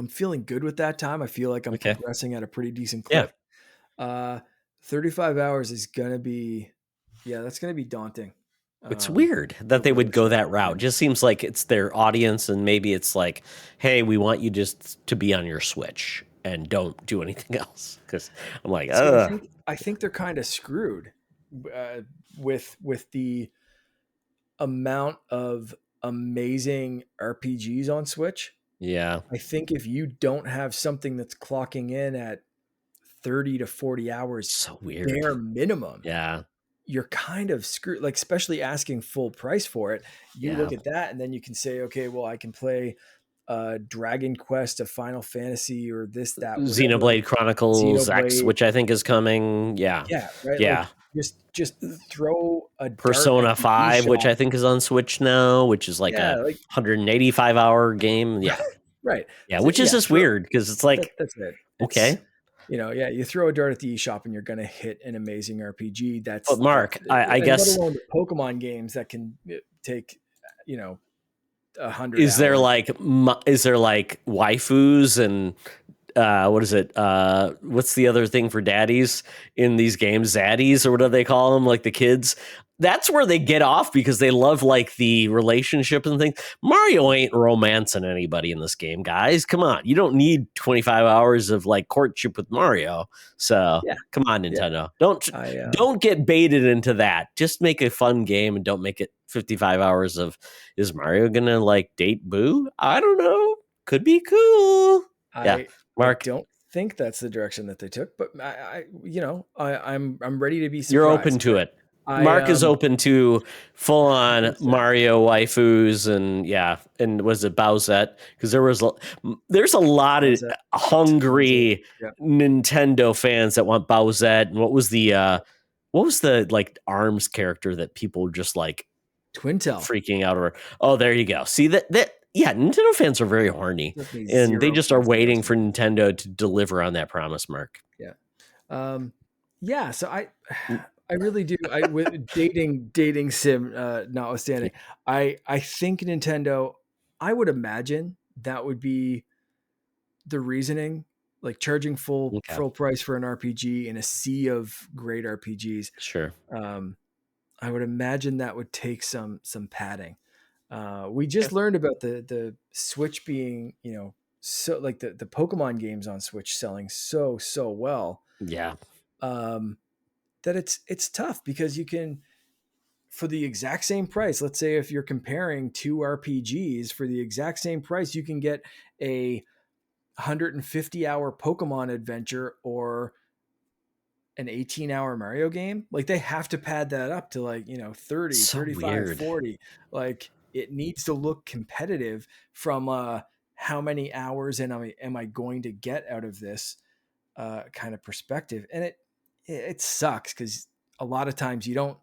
feeling good with that time. I feel like I'm Okay. progressing at a pretty decent Yeah. clip. Uh, 35 hours is gonna be, yeah, that's gonna be daunting. It's Um, weird for that they would go Brothership. that route. Yeah. Just seems like it's their audience, and maybe it's like, hey, we want you just to be on your Switch and don't do anything else. Because I'm like, See, I ugh, think I think they're kind of screwed uh, with the amount of amazing RPGs on Switch. yeah, I think if you don't have something that's clocking in at 30 to 40 hours so weird. bare minimum, Yeah, you're kind of screwed. Like, especially asking full price for it. You yeah. look at that and then you can say, okay, well, I can play Dragon Quest, a Final Fantasy, or this, that, whatever, Xenoblade Chronicles X, Xenoblade. which I think is coming. Yeah, Yeah, right. Like yeah. just throw a dart at Persona the 5, which eShop. I think is on Switch now, which is like Yeah, a like 185-hour game. Yeah, right. yeah. So Which is yeah, just weird because it's like, that's it. It's, okay, yeah, you throw a dart at the eShop and you're going to hit an amazing RPG. but That's Mark, I and let guess, alone the Pokemon games that can take, you know, 100 is there hours. like waifus and what is it? What's the other thing for daddies in these games? Zaddies or what do they call them? Like the kids that's where they get off because they love like the relationship and things. Mario ain't romancing anybody in this game, guys. Come on. You don't need 25 hours of like courtship with Mario. So Yeah, come on, yeah. Nintendo. Don't I don't get baited into that. Just make a fun game and don't make it 55 hours of is Mario gonna like date Boo? I don't know. Could be cool. Yeah. I Mark, don't think that's the direction that they took, but I'm ready to be you're open surprised. to it. I Mark is open to full on 100%. Mario waifus and yeah, and was it Bowsette? Because there's a lot of How's that? Tons of hungry yeah. Nintendo fans that want Bowsette. And what was the like Arms character that people just like Twintel. freaking out over? Oh, there you go. See that yeah, Nintendo fans are very horny, Took me and they zero just are points to get waiting to. for Nintendo to deliver on that promise, Mark. Yeah. Yeah, so I really do. I with dating sim notwithstanding, I think Nintendo. I would imagine that would be the reasoning, like charging Okay, full price for an RPG in a sea of great RPGs. sure. Um, I would imagine that would take some padding. We Yeah. just learned about the Switch being, so like the Pokemon games on Switch selling so well. Yeah. Um, that it's tough because you can for the exact same price. Let's say if you're comparing two RPGs for the exact same price, you can get a 150-hour Pokemon adventure or an 18-hour Mario game. Like they have to pad that up to like, 30, So 35, weird. 40. Like it needs to look competitive from how many hours am I going to get out of this kind of perspective. And it sucks because a lot of times you don't.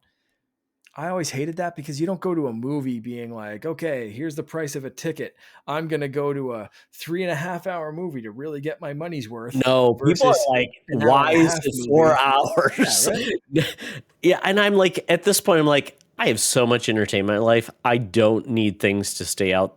I always hated that because you don't go to a movie being like, okay, here's the price of a ticket. I'm going to go to a 3.5 hour movie to really get my money's worth No, people are versus like, an hour why and a is half it four movie. Yeah, hours? right. Yeah, and I'm like, at this point, I'm like, I have so much entertainment in my life. I don't need things to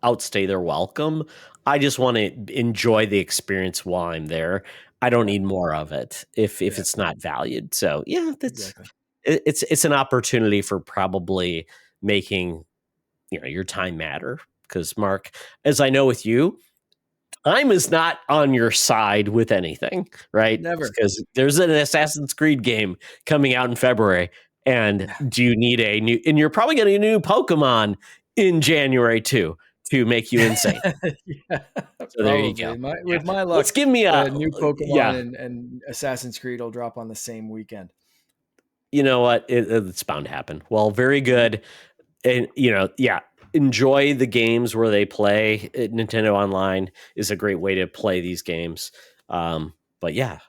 outstay their welcome. I just want to enjoy the experience while I'm there. I don't Yeah, need more of it if yeah, it's not valued. So yeah, exactly. it's an opportunity for probably making your time matter. Because Mark, as I know with you, time is not on your side with anything, right? Never. Because there's an Assassin's Creed game coming out in February, and Yeah, do you need a new? And you're probably going to need a new Pokemon in January too to make you insane. yeah, So there you go. probably. My Yeah, with my let's luck, give me a the new Pokemon yeah. and Assassin's Creed will drop on the same weekend. You know what? It's bound to happen. Well, very Yeah, good. And yeah, enjoy the games where they play. Nintendo Online is a great way to play these games. But yeah,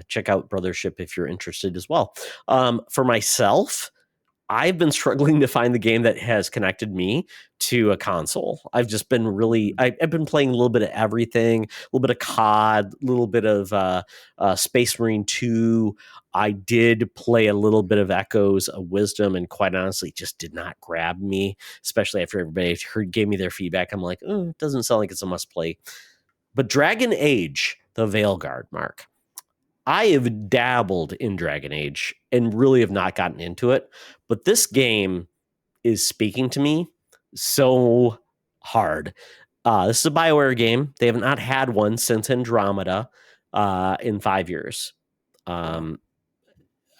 check out Brothership if you're interested as well. For myself, I've been struggling to find the game that has connected me to a console. I've just been really, mm, I've been playing a little bit of everything, a little bit of COD, a little bit of Space Marine 2. I did play a little bit of Echoes of Wisdom, and quite honestly, just did not grab me, especially after everybody gave me their feedback. I'm like, oh, it doesn't sound like it's a must play. But Dragon Age, the Veilguard, Mark. I have dabbled in Dragon Age and really have not gotten into it, but this game is speaking to me so hard. This is a BioWare game. They have not had one since Andromeda in 5 years. wow. Um,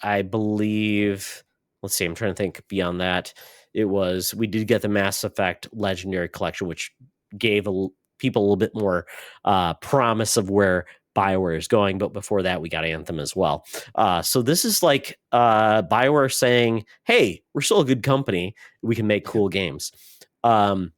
I believe, let's see, I'm trying to think beyond that. We did get the Mass Effect Legendary Collection, which gave people a little bit more promise of where BioWare is going. But before that, we got Anthem as well. So this is like BioWare saying, hey, we're still a good company. We can make Yeah. cool games. Um,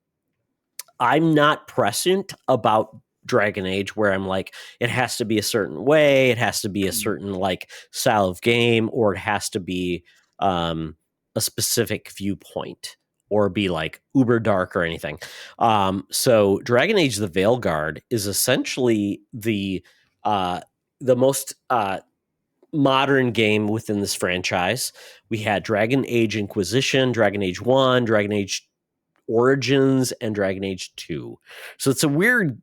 I'm not prescient about Dragon Age where I'm like, it has to be a certain way, it has to be a Mm, certain like style of game, or it has to be a specific viewpoint or be like uber dark or anything. So Dragon Age the Veilguard is essentially the most modern game within this franchise. We had Dragon Age Inquisition, Dragon Age 1, Dragon Age Origins, and Dragon Age 2. So it's a weird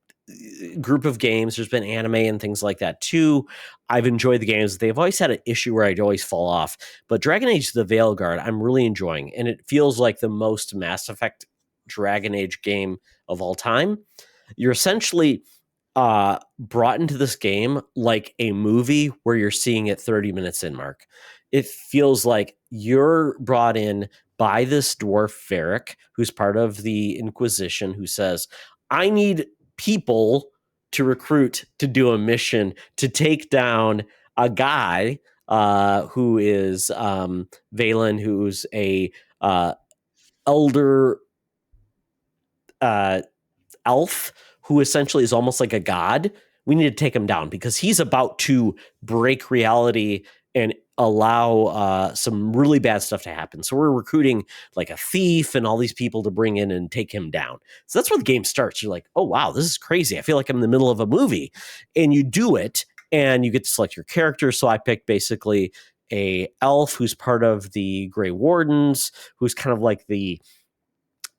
group of games. There's been anime and things like that too. I've enjoyed the games. They've always had an issue where I'd always fall off. But Dragon Age The Veilguard, I'm really enjoying. And it feels like the most Mass Effect Dragon Age game of all time. You're essentially brought into this game like a movie where you're seeing it 30 minutes in, Mark. It feels like you're brought in by this dwarf Varric, who's part of the Inquisition, who says, I need people to recruit to do a mission to take down a guy who is Valen, who's a elder uh, elf who essentially is almost like a god. We need to take him down because he's about to break reality and allow some really bad stuff to happen. So we're recruiting like a thief and all these people to bring in and take him down. So that's where the game starts. You're like, oh wow, this is crazy. I feel like I'm in the middle of a movie. And you do it and you get to select your character. So I picked basically a elf who's part of the Grey Wardens, who's kind of like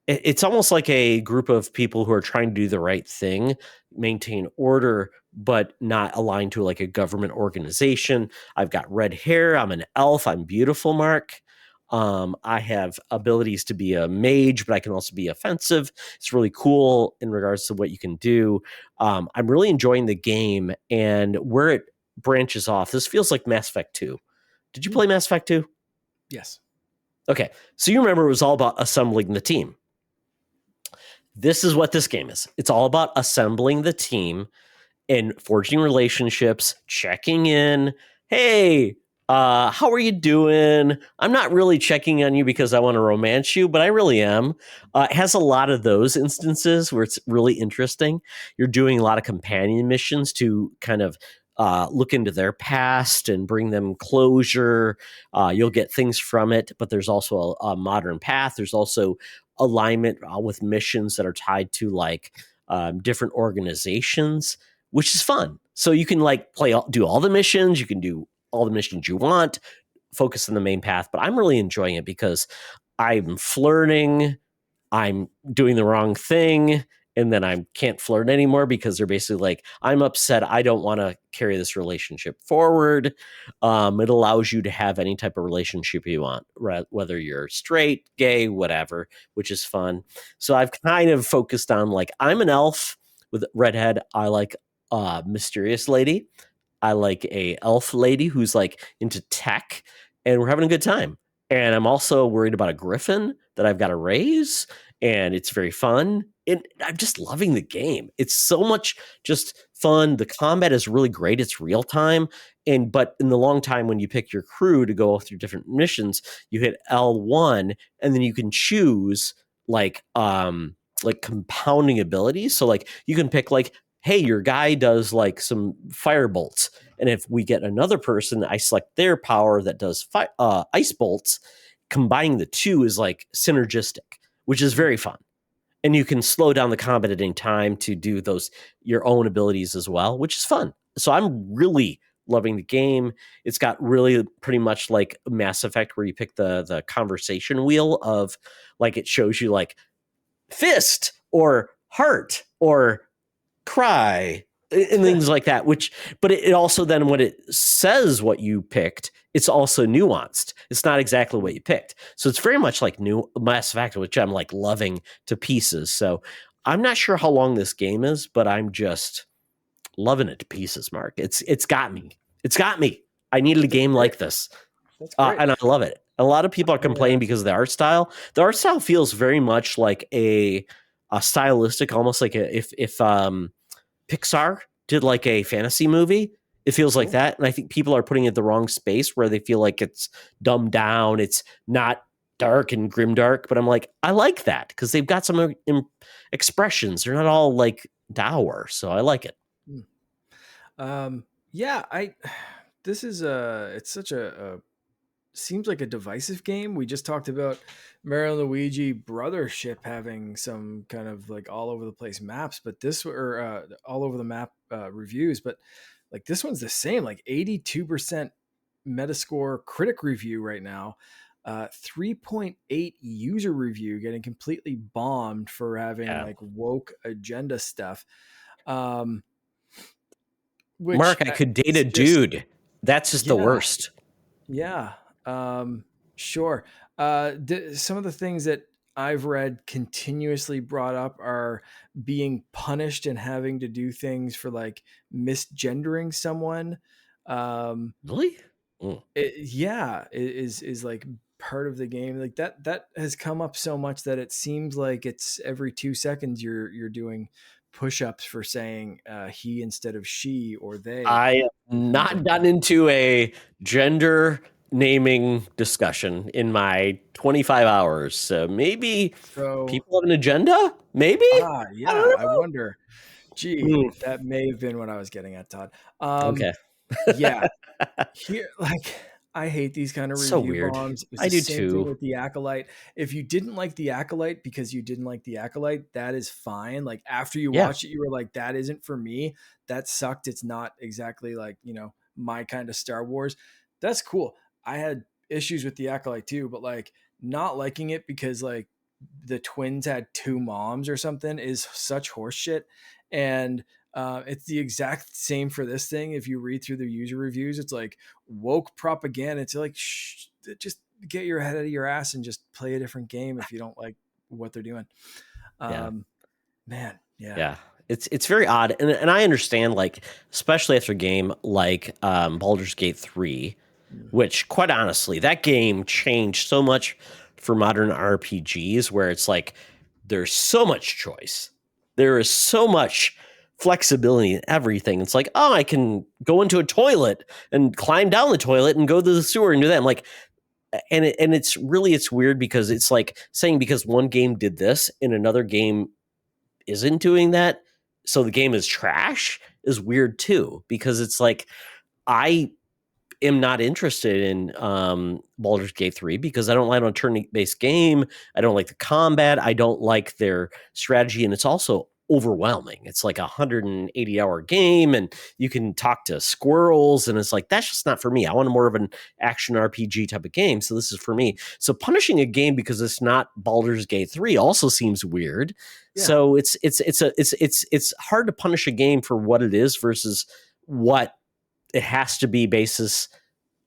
it's almost like a group of people who are trying to do the right thing, maintain order, but not aligned to like a government organization. I've got red hair. I'm an elf. I'm beautiful, Mark. I have abilities to be a mage, but I can also be offensive. It's really cool in regards to what you can do. I'm really enjoying the game and where it branches off. This feels like Mass Effect 2. Did you play Mass Effect 2? Yes. Okay. So you remember it was all about assembling the team. This is what this game is. It's all about assembling the team and forging relationships, checking in. Hey, how are you doing? I'm not really checking on you because I want to romance you, but I really am. It has a lot of those instances where it's really interesting. You're doing a lot of companion missions to kind of look into their past and bring them closure. You'll get things from it, but there's also a modern path. There's also alignment with missions that are tied to like different organizations, which is fun. So you can like do all the missions. You can do all the missions you want, focus on the main path. But I'm really enjoying it because I'm flirting. I'm doing the wrong thing. And then I can't flirt anymore because they're basically like, I'm upset. I don't want to carry this relationship forward. It allows you to have any type of relationship you want, whether you're straight, gay, whatever, which is fun. So I've kind of focused on like, I'm an elf with redhead. I like a mysterious lady. I like a elf lady who's like into tech, and we're having a good time. And I'm also worried about a griffin that I've got to raise, and it's very fun. And I'm just loving the game. It's so much just fun. The combat is really great. It's real time. And but in the long time when you pick your crew to go through different missions, you hit L1 and then you can choose like compounding abilities. So like you can pick like, hey, your guy does like some fire bolts. And if we get another person, I select their power that does ice bolts. Combining the two is like synergistic, which is very fun. And you can slow down the combat at any time to do those your own abilities as well, which is fun. So I'm really loving the game. It's got really pretty much like Mass Effect, where you pick the conversation wheel of like it shows you like fist or heart or cry and things like that, which but it also then when it says what you picked, it's also nuanced. It's not exactly what you picked, so it's very much like new Mass Effect, which I'm like loving to pieces. So I'm not sure how long this game is, but I'm just loving it to pieces, Mark. It's got me. I needed a That's game great. like this. That's great. And I love it. A lot of people are complaining because of the art style. The art style feels very much like a stylistic, almost like if Pixar did like a fantasy movie. It feels like Cool. that. And I think people are putting it in the wrong space where they feel like it's dumbed down. It's not dark and grimdark. But I'm like, I like that because they've got some expressions. They're not all like dour. So I like it. Hmm. Yeah, I this is it's such a seems like a divisive game. We just talked about Mario and Luigi brothership having some kind of like all over the place maps, but this or all over the map reviews, but like this one's the same, like 82% Metascore critic review right now. 3.8 user review, getting completely bombed for having Yeah. like woke agenda stuff. um, Mark, which I could date is a just dude. That's just the yeah, worst. yeah, sure. Some of the things that I've read continuously brought up are being punished and having to do things for like misgendering someone. Um, Really? Mm. yeah, is like part of the game. Like that has come up so much that it seems like it's every 2 seconds you're doing push-ups for saying he instead of she or they I have and things like not that. gotten into a gender naming discussion in my 25 hours. So maybe So people have an agenda? Maybe? I yeah, don't I wonder. Gee, know. that may have been what I was getting at, Todd. Okay. Yeah, here, like, I hate these kind of So review weird. bombs. It was I the do same thing too. with The Acolyte. If you didn't like The Acolyte because you didn't like The Acolyte, that is fine. Like, after you Yeah. watched it, you were like, that isn't for me. That sucked. It's not exactly like, my kind of Star Wars. That's cool. I had issues with The Acolyte too, but like not liking it because like the twins had two moms or something is such horseshit. And it's the exact same for this thing. If you read through the user reviews, it's like woke propaganda. It's like, just get your head out of your ass and just play a different game if you don't like what they're doing. Yeah. Um, man, yeah. Yeah. It's very odd. And I understand, like, especially after a game like Baldur's Gate 3, Mm. which quite honestly, that game changed so much for modern RPGs where it's like there's so much choice. There is so much flexibility in everything. It's like, oh, I can go into a toilet and climb down the toilet and go to the sewer and do that. I'm like, it's weird because it's like saying because one game did this and another game isn't doing that, so the game is trash is weird too because it's like I am not interested in Baldur's Gate 3 because I don't like a turn-based game. I don't like the combat. I don't like their strategy, and it's also overwhelming. It's like a 180-hour game, and you can talk to squirrels, and it's like that's just not for me. I want more of an action RPG type of game, so this is for me. So punishing a game because it's not Baldur's Gate 3 also seems weird. Yeah. So it's hard to punish a game for what it is versus what it has to be basis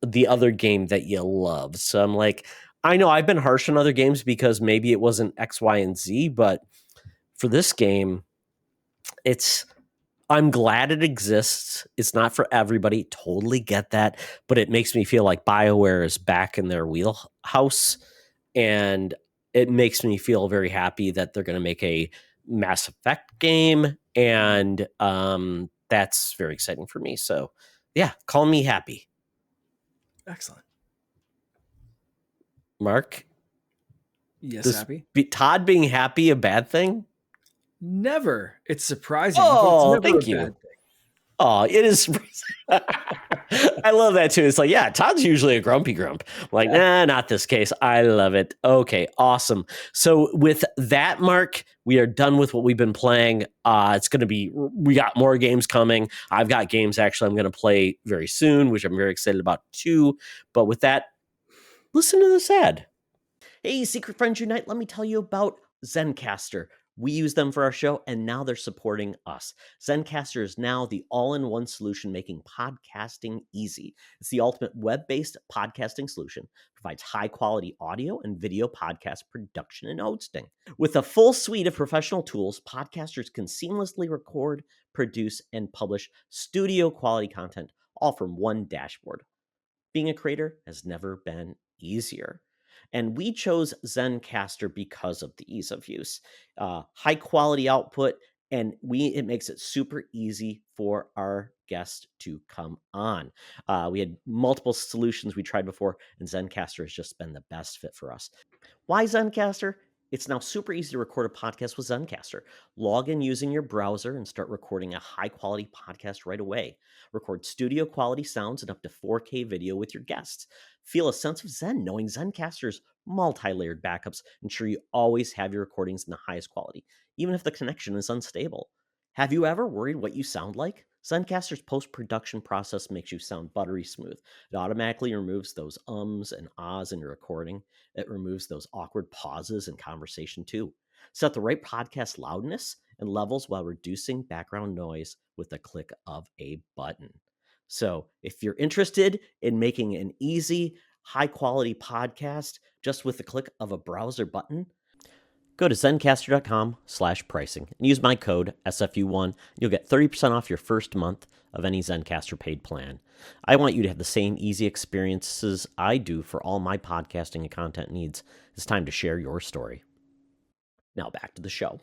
the other game that you love. So I'm like, I know I've been harsh on other games because maybe it wasn't X, Y, and Z, but for this game, it's I'm glad it exists. It's not for everybody. Totally get that. But it makes me feel like BioWare is back in their wheelhouse. And it makes me feel very happy that they're going to make a Mass Effect game. And that's very exciting for me. So, yeah, call me happy. Excellent. Mark, Yes, is happy. Todd being happy a bad thing? Never. It's surprising, but it's Oh, never a thank you. bad Oh, it is. I love that too. It's like, yeah, Todd's usually a grumpy grump. I'm like, thing. nah, not this case. I love it. Okay, awesome. So with that, Mark, we are done with what we've been playing. It's going to be, we got more games coming. I've got games actually I'm going to play very soon, which I'm very excited about too. But with that, listen to this ad. Hey, Secret Friends Unite, let me tell you about Zencaster. We use them for our show, and now they're supporting us. Zencaster is now the all-in-one solution making podcasting easy. It's the ultimate web-based podcasting solution. Provides high-quality audio and video podcast production and hosting. With a full suite of professional tools, podcasters can seamlessly record, produce, and publish studio-quality content, all from one dashboard. Being a creator has never been easier. And we chose Zencaster because of the ease of use, high quality output, and it makes it super easy for our guests to come on. We had multiple solutions we tried before, and Zencaster has just been the best fit for us. Why Zencaster? It's now super easy to record a podcast with Zencaster. Log in using your browser and start recording a high quality podcast right away. Record studio quality sounds and up to 4K video with your guests. Feel a sense of zen knowing Zencaster's multi layered backups ensure you always have your recordings in the highest quality, even if the connection is unstable. Have you ever worried what you sound like? Zencaster's post production process makes you sound buttery smooth. It automatically removes those ums and ahs in your recording. It removes those awkward pauses in conversation too. Set the right podcast loudness and levels while reducing background noise with the click of a button. So, if you're interested in making an easy, high quality podcast just with the click of a browser button, go to zencastr.com/pricing and use my code SFU1. You'll get 30% off your first month of any Zencastr paid plan. I want you to have the same easy experiences I do for all my podcasting and content needs. It's time to share your story. Now back to the show.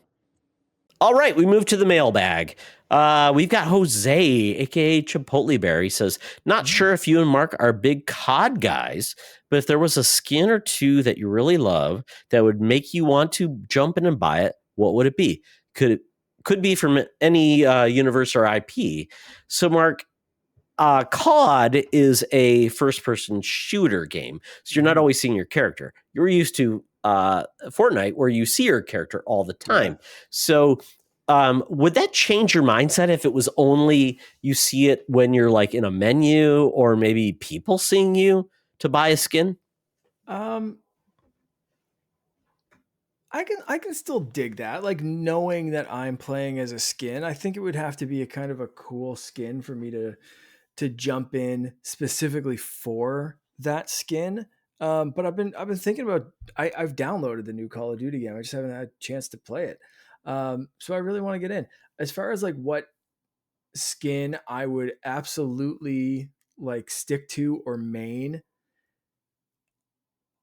All right, we move to the mailbag. We've got Jose, aka Chipotle Bear. He says, "Not sure if you and Mark are big COD guys, but if there was a skin or two that you really love that would make you want to jump in and buy it, what would it be? Could be from any universe or IP." So, Mark, COD is a first-person shooter game, so you're not always seeing your character. You're used to Fortnite, where you see your character all the Yeah. time. So, would that change your mindset if it was only you see it when you're like in a menu, or maybe people seeing you to buy a skin? Um, I can still dig that. Like knowing that I'm playing as a skin, I think it would have to be a kind of a cool skin for me to jump in specifically for that skin. But I've been thinking about I've downloaded the new Call of Duty game. I just haven't had a chance to play it. So I really want to get in. As far as like what skin I would absolutely like stick to or main,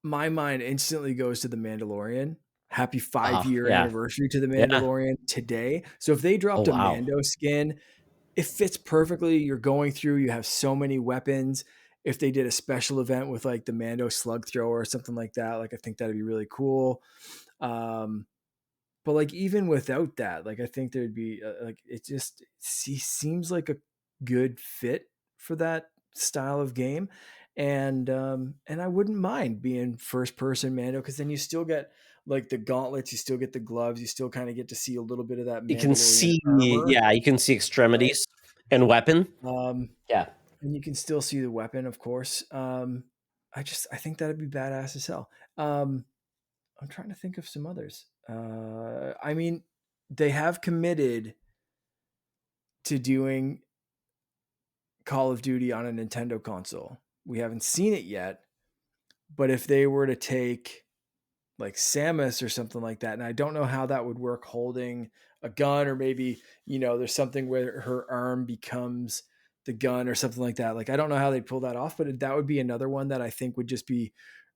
my mind instantly goes to the Mandalorian. Happy 5-year Yeah, anniversary to the yeah. Mandalorian today. So if they Oh dropped a wow. Mando skin, it fits perfectly. You're going through, you have so many weapons. If they did a special event with like the Mando slug thrower or something like that, like I think that'd be really cool. Um, but like even without that, like I think there'd be like it just seems like a good fit for that style of game, and I wouldn't mind being first person Mando because then you still get like the gauntlets, you still get the gloves, you still kind of get to see a little bit of that You can Mandalorian see, armor, yeah, you can see right? extremities and weapon. Um, Yeah. and you can still see the weapon, of course. I think that'd be badass as hell. I'm trying to think of some others. I mean, they have committed to doing Call of Duty on a Nintendo console. We haven't seen it yet, but if they were to take like Samus or something like that, and I don't know how that would work holding a gun, or maybe, there's something where her arm becomes the gun or something like that. Like, I don't know how they'd pull that off, but that would be another one that I think would just be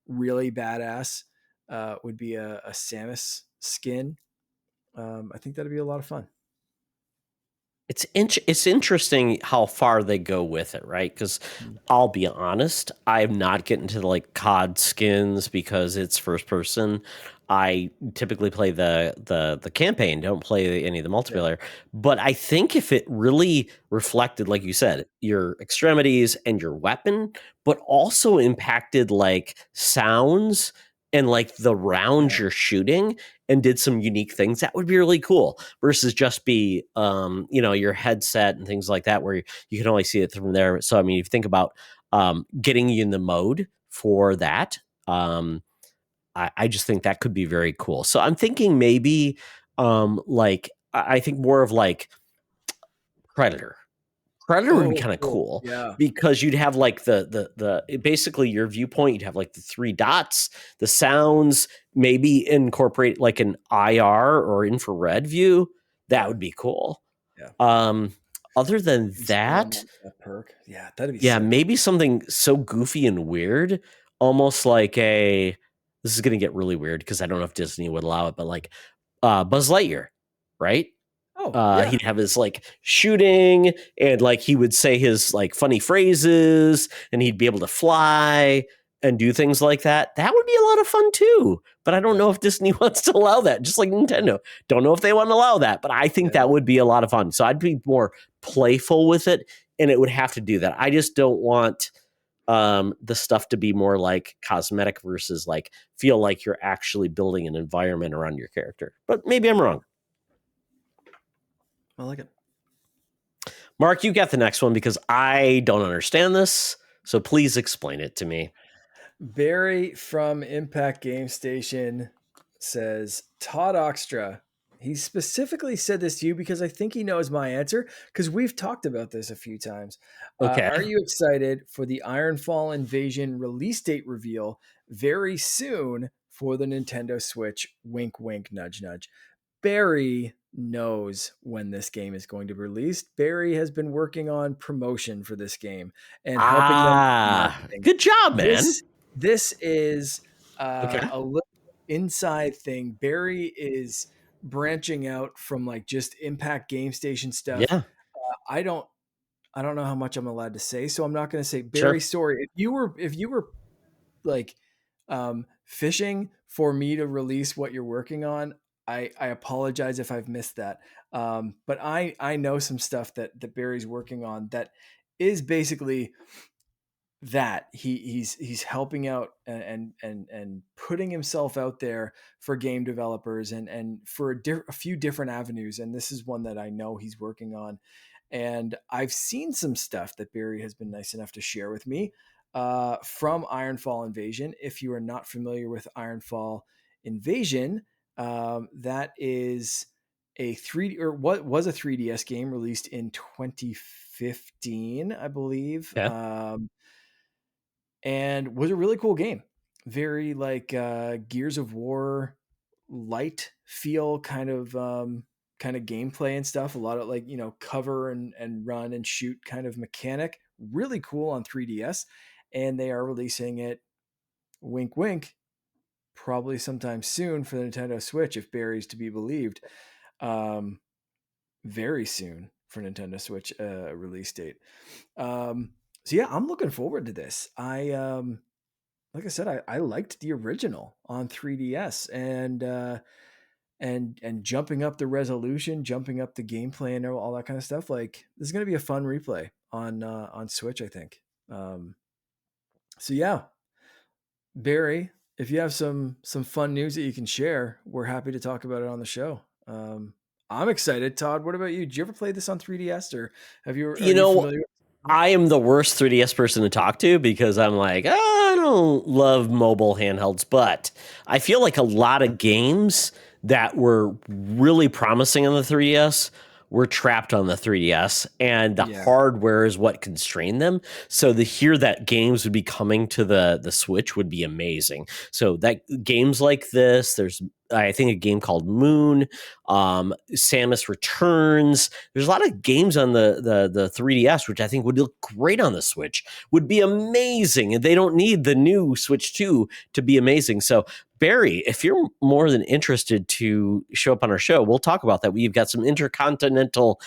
really badass. Would be a Samus skin. I think that'd be a lot of fun. It's interesting how far they go with it, right? Because Mm. I'll be honest, I'm not getting to the like COD skins because it's first person. I typically play the campaign, don't play any of the Yeah. multiplayer. But I think if it really reflected, like you said, your extremities and your weapon, but also impacted like sounds and like the rounds Yeah. you're shooting and did some unique things, that would be really cool versus just be your headset and things like that where you can only see it from there. So I mean, if you think about getting you in the mode for that, I just think that could be very cool. So I'm thinking maybe like I think more of like Predator. Predator would be Oh, kind of cool. cool Yeah. because you'd have like basically your viewpoint, you'd have like the three dots, the sounds, maybe incorporate like an IR or infrared view. That Yeah. would be cool. Yeah. Um, other than Instantly that, unlock that perk. Yeah, that'd be yeah, sick. maybe something so goofy and weird, almost like this is gonna get really weird because I don't know if Disney would allow it, but like Buzz Lightyear, right? Oh, yeah. He'd have his like shooting and like he would say his like funny phrases and he'd be able to fly and do things like that. That would be a lot of fun too. But I don't Yeah. know if Disney wants to allow that, just like Yeah. Nintendo. Don't know if they want to allow that, but I think Yeah. that would be a lot of fun. So I'd be more playful with it and it would have to do that. I just don't want the stuff to be more like cosmetic versus like feel like you're actually building an environment around your character. But maybe I'm wrong. I like it. Mark, you got the next one because I don't understand this. So please explain it to me. Barry from Impact Game Station says Todd Oxtra He specifically said this to you because I think he knows my answer because we've talked about this a few times. Okay. Are you excited for the Ironfall Invasion release date reveal very soon for the Nintendo Switch? Wink, wink, nudge, nudge. Barry knows when this game is going to be released. Barry has been working on promotion for this game and helping them with marketing. Good job, man. This is Okay. a little inside thing. Barry is branching out from like just Impact Game Station stuff. Yeah, I don't I don't know how much I'm allowed to say, so I'm not going to say. Barry, sure. sorry if you were like fishing for me to release what you're working on. I apologize if I've missed that. But I know some stuff that Barry's working on that is basically that he's helping out and putting himself out there for game developers and for a few different avenues, and this is one that I know he's working on. And I've seen some stuff that Barry has been nice enough to share with me from Ironfall Invasion. If you are not familiar with Ironfall Invasion, that is a 3D or what was a 3DS game released in 2015, I believe. Okay. And was a really cool game. Very like Gears of War light feel kind of gameplay and stuff. A lot of like, cover and run and shoot kind of mechanic. Really cool on 3DS. And they are releasing it, wink wink, probably sometime soon for the Nintendo Switch if Barry's to be believed. Um very soon for Nintendo Switch release date. So yeah, I'm looking forward to this. Like I said, I liked the original on 3DS and jumping up the resolution, jumping up the gameplay and all that kind of stuff. Like this is gonna be a fun replay on Switch, I think. So yeah, Barry, if you have some fun news that you can share, we're happy to talk about it on the show. I'm excited. Todd, what about you? Did you ever play this on 3DS or are You you know, familiar with it? I am the worst 3DS person to talk to because I'm like, "Oh, I don't love mobile handhelds," but I feel like a lot of games that were really promising on the 3DS were trapped on the 3DS, and the Yeah. hardware is what constrained them. So to hear that games would be coming to the Switch would be amazing. So that games like this, there's I think a game called Moon, Samus Returns. There's a lot of games on the 3DS which I think would look great on the Switch. Would be amazing, and they don't need the new Switch 2 to be amazing. So Barry, if you're more than interested to show up on our show, we'll talk about that. We've got some intercontinental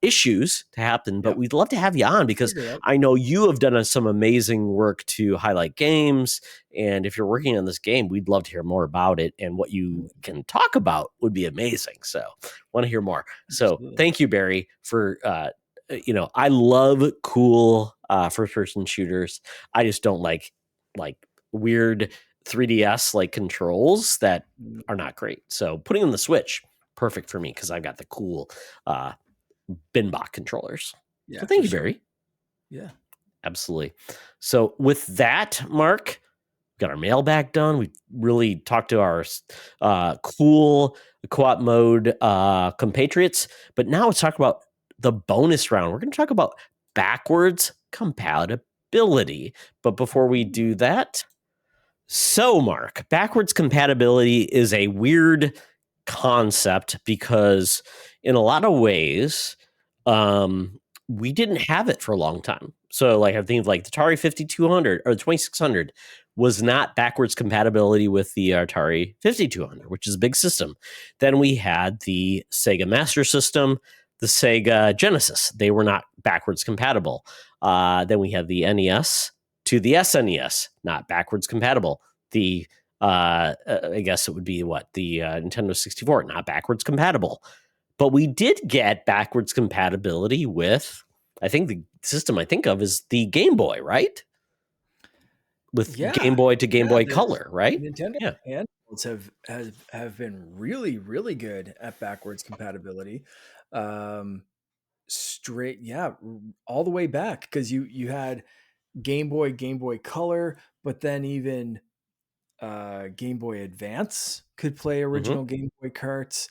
issues to happen, but Yep. we'd love to have you on because Figure it out. I know you have done some amazing work to highlight games. And if you're working on this game, we'd love to hear more about it. And what you can talk about would be amazing. So, want to hear more. So, Absolutely. thank you, Barry, for I love cool first person shooters. I just don't like weird 3DS like controls that are not great. So putting on the Switch, perfect for me because I've got the cool uh, Binbot controllers. So Yeah, for thank you, sure. Barry. Yeah. Absolutely. So with that, Mark, got our mailbag done. We really talked to our cool co-op mode compatriots, but now let's talk about the bonus round. We're going to talk about backwards compatibility. But before we do that, so, Mark, backwards compatibility is a weird concept because, in a lot of ways, we didn't have it for a long time. So, like, I think like the Atari 5200 or the 2600 was not backwards compatibility with the Atari 5200, which is a big system. Then we had the Sega Master System, the Sega Genesis. They were not backwards compatible. Then we had the NES to the SNES, not backwards compatible. The I guess it would be what the Nintendo 64, not backwards compatible. But we did get backwards compatibility with, I think the system I think of is the Game Boy, right? With Yeah. Game Boy to Game Yeah. Boy The Color, right? Nintendo Yeah. handhelds have been really, really good at backwards compatibility. Um straight, yeah, all the way back because you had Game Boy Color, but then even Game Boy Advance could play Hmm. original Game Boy carts.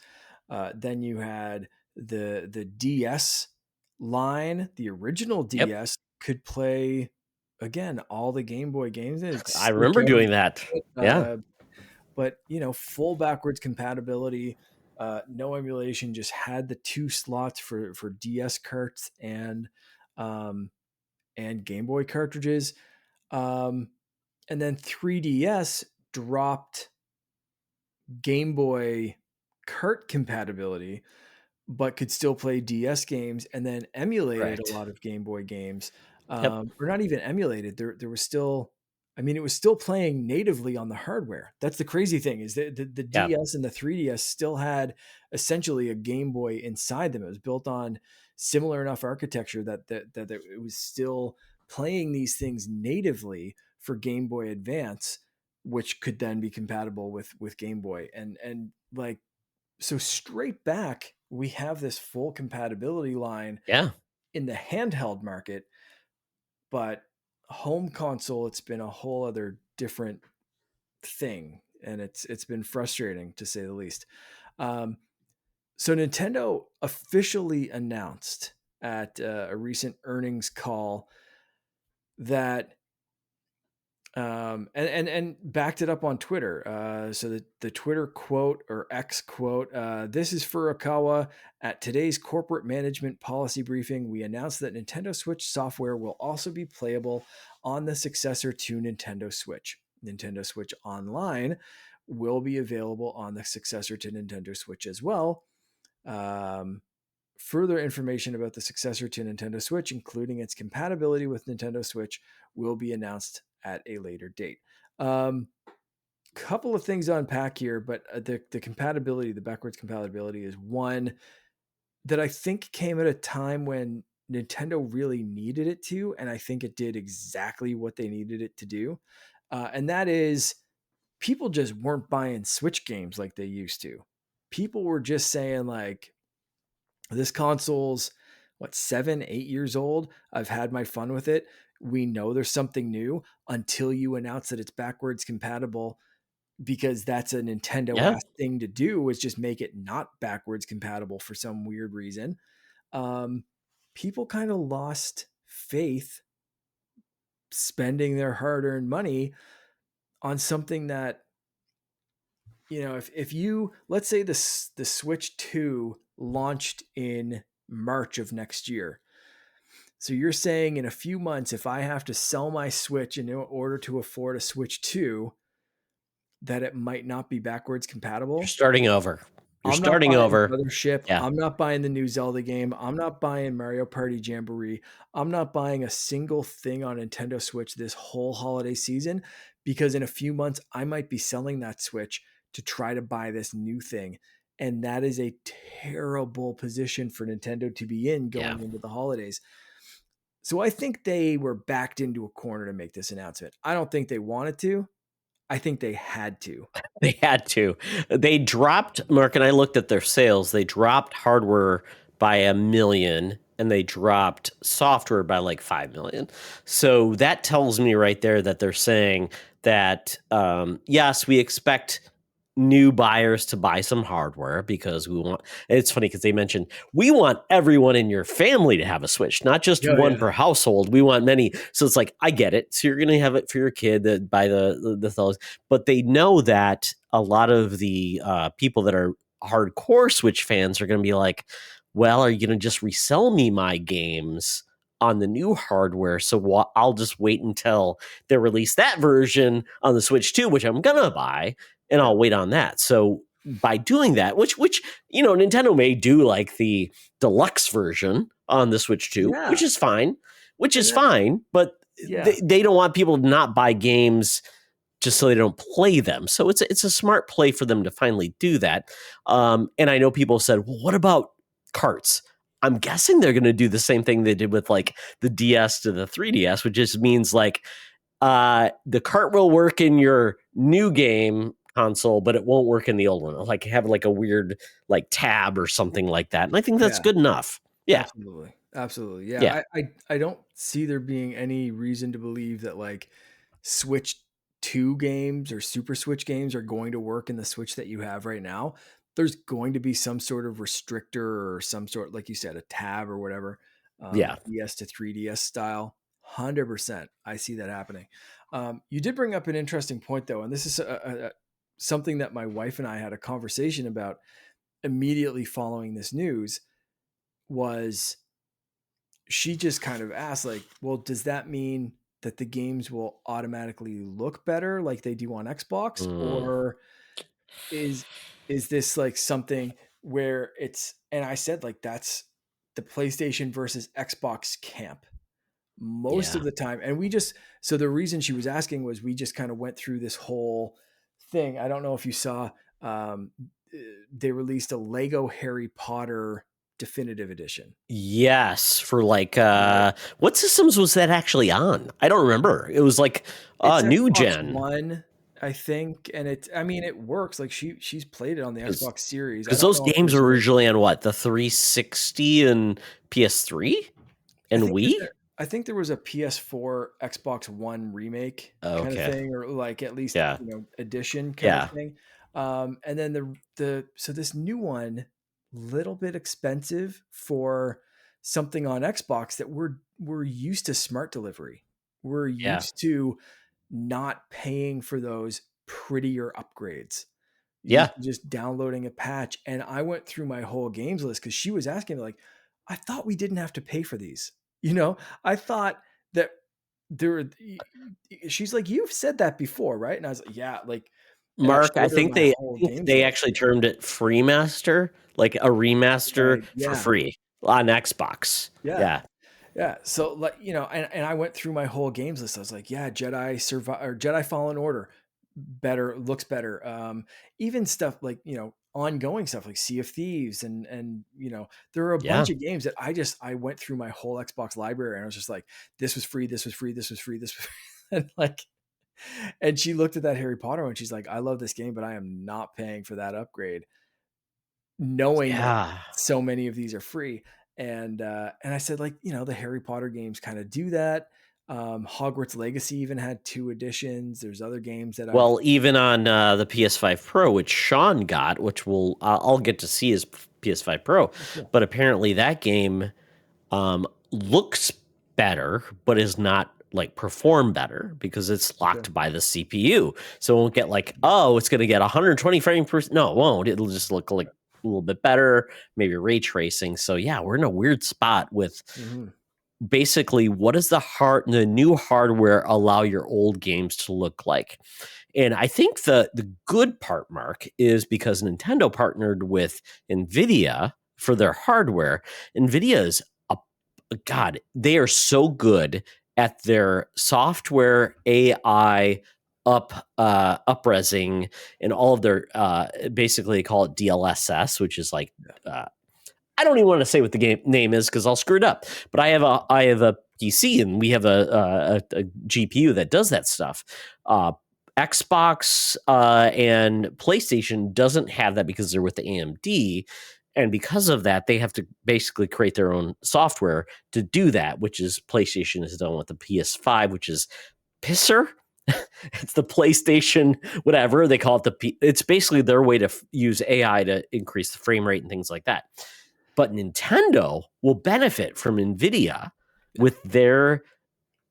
Then you had the DS line. The original Yep. DS could play again all the Game Boy games, and it's I stick remember out. doing that. Yeah. But full backwards compatibility, no emulation, just had the two slots for DS carts um, and Game Boy cartridges. Um, and then 3DS dropped Game Boy cart compatibility, but could still play DS games, and then emulated a Correct. lot of Game Boy games, Yep. or not even emulated. There was still, I mean, it was still playing natively on the hardware. That's the crazy thing, is that the Yeah. DS and the 3DS still had essentially a Game Boy inside them. It was built on similar enough architecture that it was still playing these things natively for Game Boy Advance, which could then be compatible with Game Boy. And like, so straight back, we have this full compatibility line Yeah. in the handheld market, but home console, it's been a whole other different thing, and it's been frustrating to say the least. Um, so Nintendo officially announced at a recent earnings call that and backed it up on Twitter. So the Twitter quote, or X quote, this is Furukawa. At today's corporate management policy briefing, we announced that Nintendo Switch software will also be playable on the successor to Nintendo Switch. Nintendo Switch Online will be available on the successor to Nintendo Switch as well. Um, Further information about the successor to Nintendo Switch, including its compatibility with Nintendo Switch, will be announced at a later date. Couple of things to unpack here, but the compatibility, the backwards compatibility, is one that I think came at a time when Nintendo really needed it to, and I think it did exactly what they needed it to do. And that is, people just weren't buying Switch games like they used to. People were just saying, like, this console's what, 7, 8 years old. I've had my fun with it. We know there's something new until you announce that it's backwards compatible, because that's a Nintendo Yeah. ass thing to do, is just make it not backwards compatible for some weird reason. Um, People kind of lost faith spending their hard earned money on something that, if you, let's say the Switch 2 launched in March of next year. So you're saying in a few months, if I have to sell my Switch in order to afford a Switch 2, that it might not be backwards You're compatible? starting over. You're I'm not starting buying over. Mothership. Yeah. I'm not buying the new Zelda game. I'm not buying Mario Party Jamboree. I'm not buying a single thing on Nintendo Switch this whole holiday season, because in a few months, I might be selling that Switch to try to buy this new thing. And that is a terrible position for Nintendo to be in Yeah. going into the holidays. So I think they were backed into a corner to make this announcement. I don't think they wanted to. I think they had to. They had to. They dropped, Mark and I looked at their sales. They dropped hardware by 1,000,000 and they dropped software by like 5,000,000. So that tells me right there that they're saying that, yes, we expect new buyers to buy some hardware because we want, and it's funny because they mentioned we want everyone in your family to have a Switch, not just Oh one yeah, per household. We want many. So it's like, I get it. So you're going to have it for your kid that buy the those, but they know that a lot of the people that are hardcore Switch fans are going to be like, well, are you going to just resell me my games on the new hardware? So I'll just wait until they release that version on the Switch too, which I'm going to buy, and yeah, I'll wait on that. So by doing that, which Nintendo may do like the deluxe version on the Switch 2, yeah. which And is that, fine, but yeah, they don't want people to not buy games just so they don't play them. So it's a smart play for them to finally do that. And I know people said, well, what about carts? I'm guessing they're going to do the same thing they did with like the DS to the 3DS, which just means like the cart will work in your new game console, but it won't work in the old one. Like have like a weird like tab or something like that. And I think that's yeah. good enough. Yeah. Absolutely. Absolutely. Yeah. Yeah. I don't see there being any reason to believe that, like, Switch 2 games or Super Switch games are going to work in the Switch that you have right now. there's going to be some sort of restrictor or some sort, like you said, a tab or whatever, Yeah. DS to 3DS style. 100%. I see that happening. You did bring up an interesting point, though, and this is something that my wife and I had a conversation about immediately following this news. Was she just kind of asked, like, well, does that mean that the games will automatically look better like they do on Xbox? Mm, Or is this like something where it's, and I said, like, that's the PlayStation versus Xbox camp most yeah. of the time. And we just, so the reason she was asking was we just kind of went through this whole thing. I don't know if you saw, um, they released a Lego Harry Potter definitive edition. Yes, for like Right. what systems was that actually on? I don't remember. It was like It's new Xbox gen. One, I think, and it, I mean, it works. Like, she's played it on the Because Xbox Series. I because don't those know if games there's were a, originally on what, the 360 and PS3 I and think that Wii. I think there was a PS4 Xbox One remake kind of Okay. thing, or like at least, Yeah. edition kind of Yeah. thing. And then the so this new one, little bit expensive for something on Xbox that we're used to smart delivery. We're Yeah. used to not paying for those prettier upgrades. Yeah. Used to just downloading a patch. And I went through my whole games list because she was asking me, like, I thought we didn't have to pay for these. I thought that there were, she's like, you've said that before, right? And I was like, yeah, like, and I Mark, showed her my I whole think games they list. actually termed it free master, like a remaster Right. for Yeah. free on Xbox. Yeah. Yeah. Yeah. So, like, and I went through my whole games list. I was like, yeah, Jedi Fallen Order looks better. Even stuff like, ongoing stuff like Sea of Thieves, and there are a Yeah. bunch of games that I went through my whole Xbox library, and I was just like, this was free, this was free, this was free, this was free. And like, and she looked at that Harry Potter one, she's like, I love this game, but I am not paying for that upgrade, knowing that Yeah. so many of these are free. And I said, like, the Harry Potter games kind of do that. Hogwarts Legacy even had 2 editions. There's other games that I've, Well, even on the PS5 Pro, which Sean got, which I'll get to see his PS5 Pro, oh, cool. but apparently that game looks better, but is not like perform better because it's Okay. locked by the CPU. So it won't get like, oh, it's going to get 120 frames per. No, it won't. It'll just look like a little bit better, maybe ray tracing. So yeah, we're in a weird spot with Mhm. basically what does the new hardware allow your old games to look like? And I think the good part, Mark, is because Nintendo partnered with Nvidia for their hardware. Nvidia is a God, they are so good at their software AI upresing and all of their basically they call it DLSS, which is like Yeah. I don't even want to say what the game name is because I'll screw it up. But I have a PC and we have a GPU that does that stuff. Xbox and PlayStation doesn't have that because they're with the AMD, and because of that, they have to basically create their own software to do that. Which is PlayStation has done with the PS5, which is pisser. It's the PlayStation, whatever they call it. It's basically their way to use AI to increase the frame rate and things like that. But Nintendo will benefit from NVIDIA Yeah. with their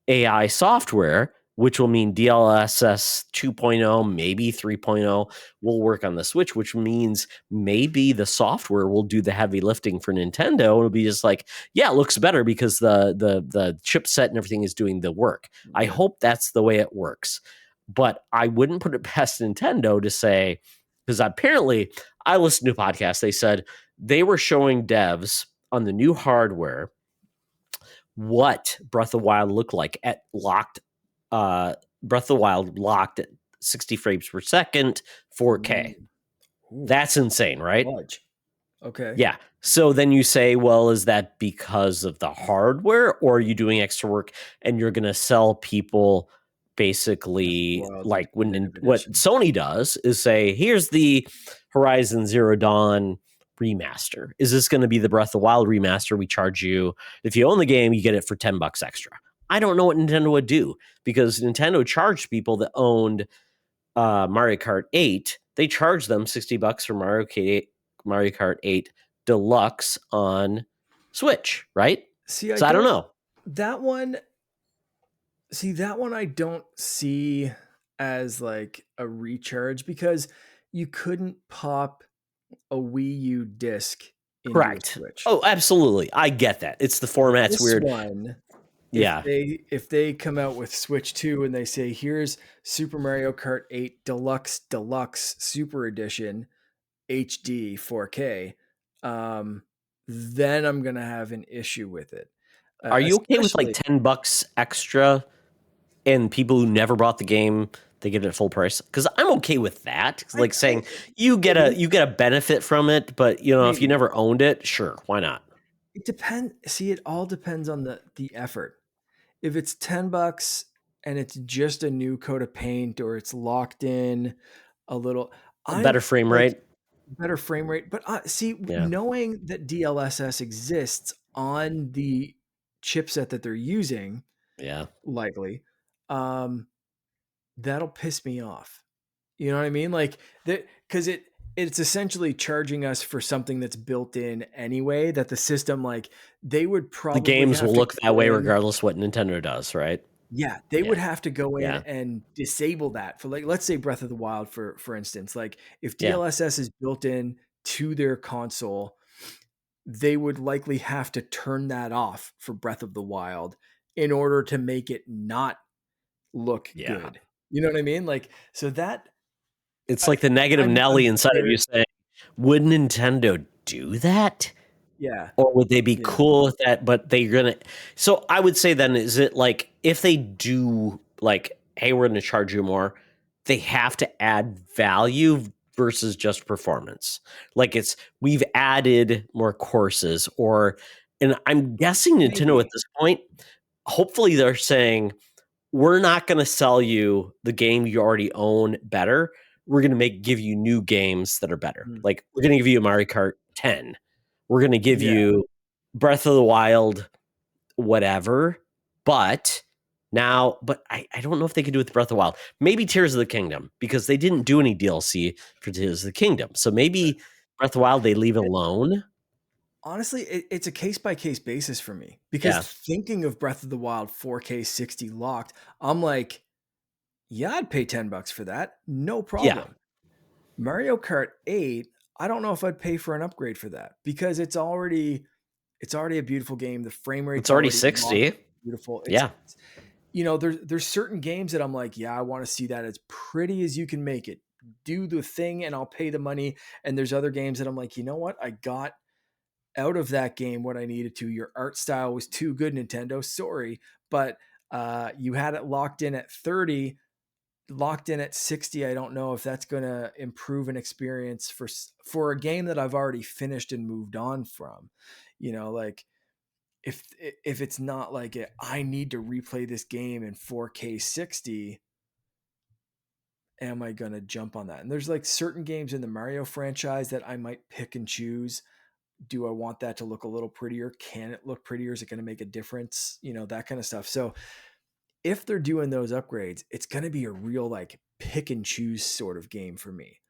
AI software, which will mean DLSS 2.0, maybe 3.0 will work on the Switch, which means maybe the software will do the heavy lifting for Nintendo. It'll be just like, yeah, it looks better because the chipset and everything is doing the work. I Yeah. hope that's the way it works. But I wouldn't put it past Nintendo to say, because apparently I listened to podcasts, they said they were showing devs on the new hardware what Breath of the Wild looked like at locked Breath of the Wild locked at 60 frames per second, 4K. Ooh. Ooh. That's insane, right? Fudge. Okay. Yeah. So then you say, well, is that because of the hardware or are you doing extra work and you're going to sell people Breath of the basically Wild like definitive what edition. Sony does is say, here's the Horizon Zero Dawn remaster. Is this going to be the Breath of the Wild remaster? We charge you, if you own the game, you get it for $10 extra. I don't know what Nintendo would do because Nintendo charged people that owned Mario Kart 8. They charged them $60 for Mario Kart Mario Kart 8 Deluxe on Switch, right? See, I So I don't don't know. that one see that one I don't see as like a recharge because you couldn't pop a Wii U disc into a Correct. Switch. Oh, absolutely. I get that. It's the format's This weird. one, Yeah. if they come out with Switch 2 and they say here's Super Mario Kart 8 Deluxe Super Edition HD 4K, then I'm gonna have an issue with it. Are you okay with like Especially $10 extra and people who never bought the game, they get it at full price? Because I'm okay with that. Like I saying you get a benefit from it, but if you maybe. never owned it, sure, why not? It depends. See, it all depends on the effort. If it's $10 and it's just a new coat of paint or it's locked in a little, A I'm better frame like rate. better frame rate. But see, Yeah. knowing that DLSS exists on the chipset that they're using, Yeah. likely, um, that'll piss me off. You know what I mean? Like that because it's essentially charging us for something that's built in anyway. That the system like they would The probably games have will to look that go way in. regardless what Nintendo does, right? Yeah, they Yeah. would have to go in Yeah. and disable that for like let's say Breath of the Wild for instance. Like if Yeah. DLSS is built in to their console, they would likely have to turn that off for Breath of the Wild in order to make it not look Yeah. good. You know what I mean? Like so that It's I, like the negative I'm Nelly inside of you very saying, would Nintendo do that? yeah. Or would they be Yeah. cool with that? But they're gonna. So I would say then, is it like if they do like, hey, we're gonna charge you more, they have to add value versus just performance. Like we've added more courses, and I'm guessing Nintendo at Maybe. this point, hopefully they're saying we're not going to sell you the game you already own better. We're going to give you new games that are better. Mm. Like we're going to give you a Mario Kart 10. We're going to give Yeah. you Breath of the Wild, whatever. But I don't know if they could do it with Breath of the Wild. Maybe Tears of the Kingdom because they didn't do any DLC for Tears of the Kingdom. So maybe Breath of the Wild they leave It, alone. honestly, it's a case by case basis for me because Yeah. thinking of Breath of the Wild 4K 60 locked, I'm like, yeah, I'd pay $10 for that. No Yeah. problem. Mario Kart 8, I don't know if I'd pay for an upgrade for that because it's already a beautiful game. The frame It's rate's already already locked 60. beautiful. Yeah. There's certain games that I'm like, yeah, I want to see that as pretty as you can make it. Do the thing and I'll pay the money. And there's other games that I'm like, you know what? I got out of that game what I needed to. Your art style was too good, Nintendo. Sorry, but you had it locked in at 30, locked in at 60. I don't know if that's going to improve an experience for a game that I've already finished and moved on from. Like if it's not like I need to replay this game in 4K 60, am I going to jump on that? And there's like certain games in the Mario franchise that I might pick and choose. Do I want that to look a little prettier? Can it look prettier? Is it going to make a difference? That kind of stuff. So if they're doing those upgrades, it's going to be a real like pick and choose sort of game for me.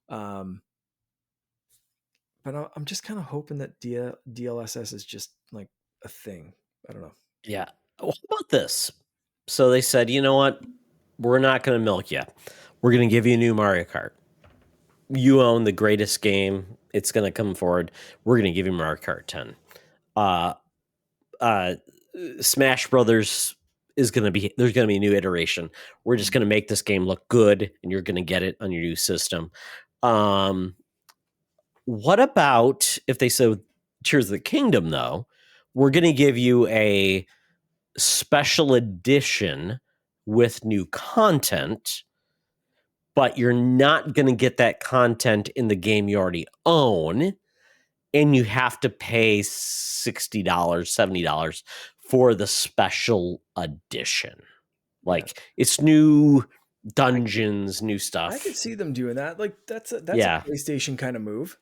Um, but I'm just kind of hoping that DLSS is just like a thing. I don't know. Yeah. What about this? So they said, you know what? We're not going to milk you. We're going to give you a new Mario Kart. You own the greatest game. It's going to come forward. We're going to give you Mario Kart 10. Uh, uh, Smash Brothers is going to be, there's going to be a new iteration. We're just Mm. going to make this game look good and you're going to get it on your new system. Um, what about if they said, Tears of the Kingdom, though? We're going to give you a special edition with new content, but you're not going to get that content in the game you already own. And you have to pay $60, $70 for the special edition. Yeah. Like it's new I could dungeons, new I could stuff. see them doing that. Like that's a Yeah. PlayStation kind of move.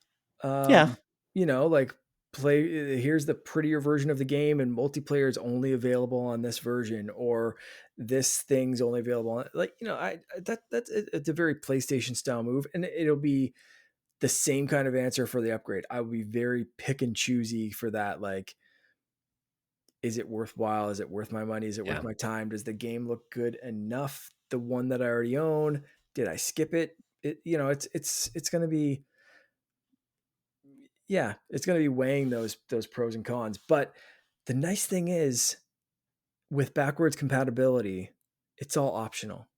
Yeah. Like play here's the prettier version of the game and multiplayer is only available on this version or this thing's only available on like I that that's it's a very PlayStation style move and it'll be the same kind of answer for the upgrade. I would be very pick and choosy for that. Like, is it worthwhile? Is it worth my money? Is it Yeah, worth my time? Does the game look good enough? The one that I already own, did I skip it? It's going to be, yeah, it's going to be weighing those pros and cons. But the nice thing is, with backwards compatibility, it's all optional.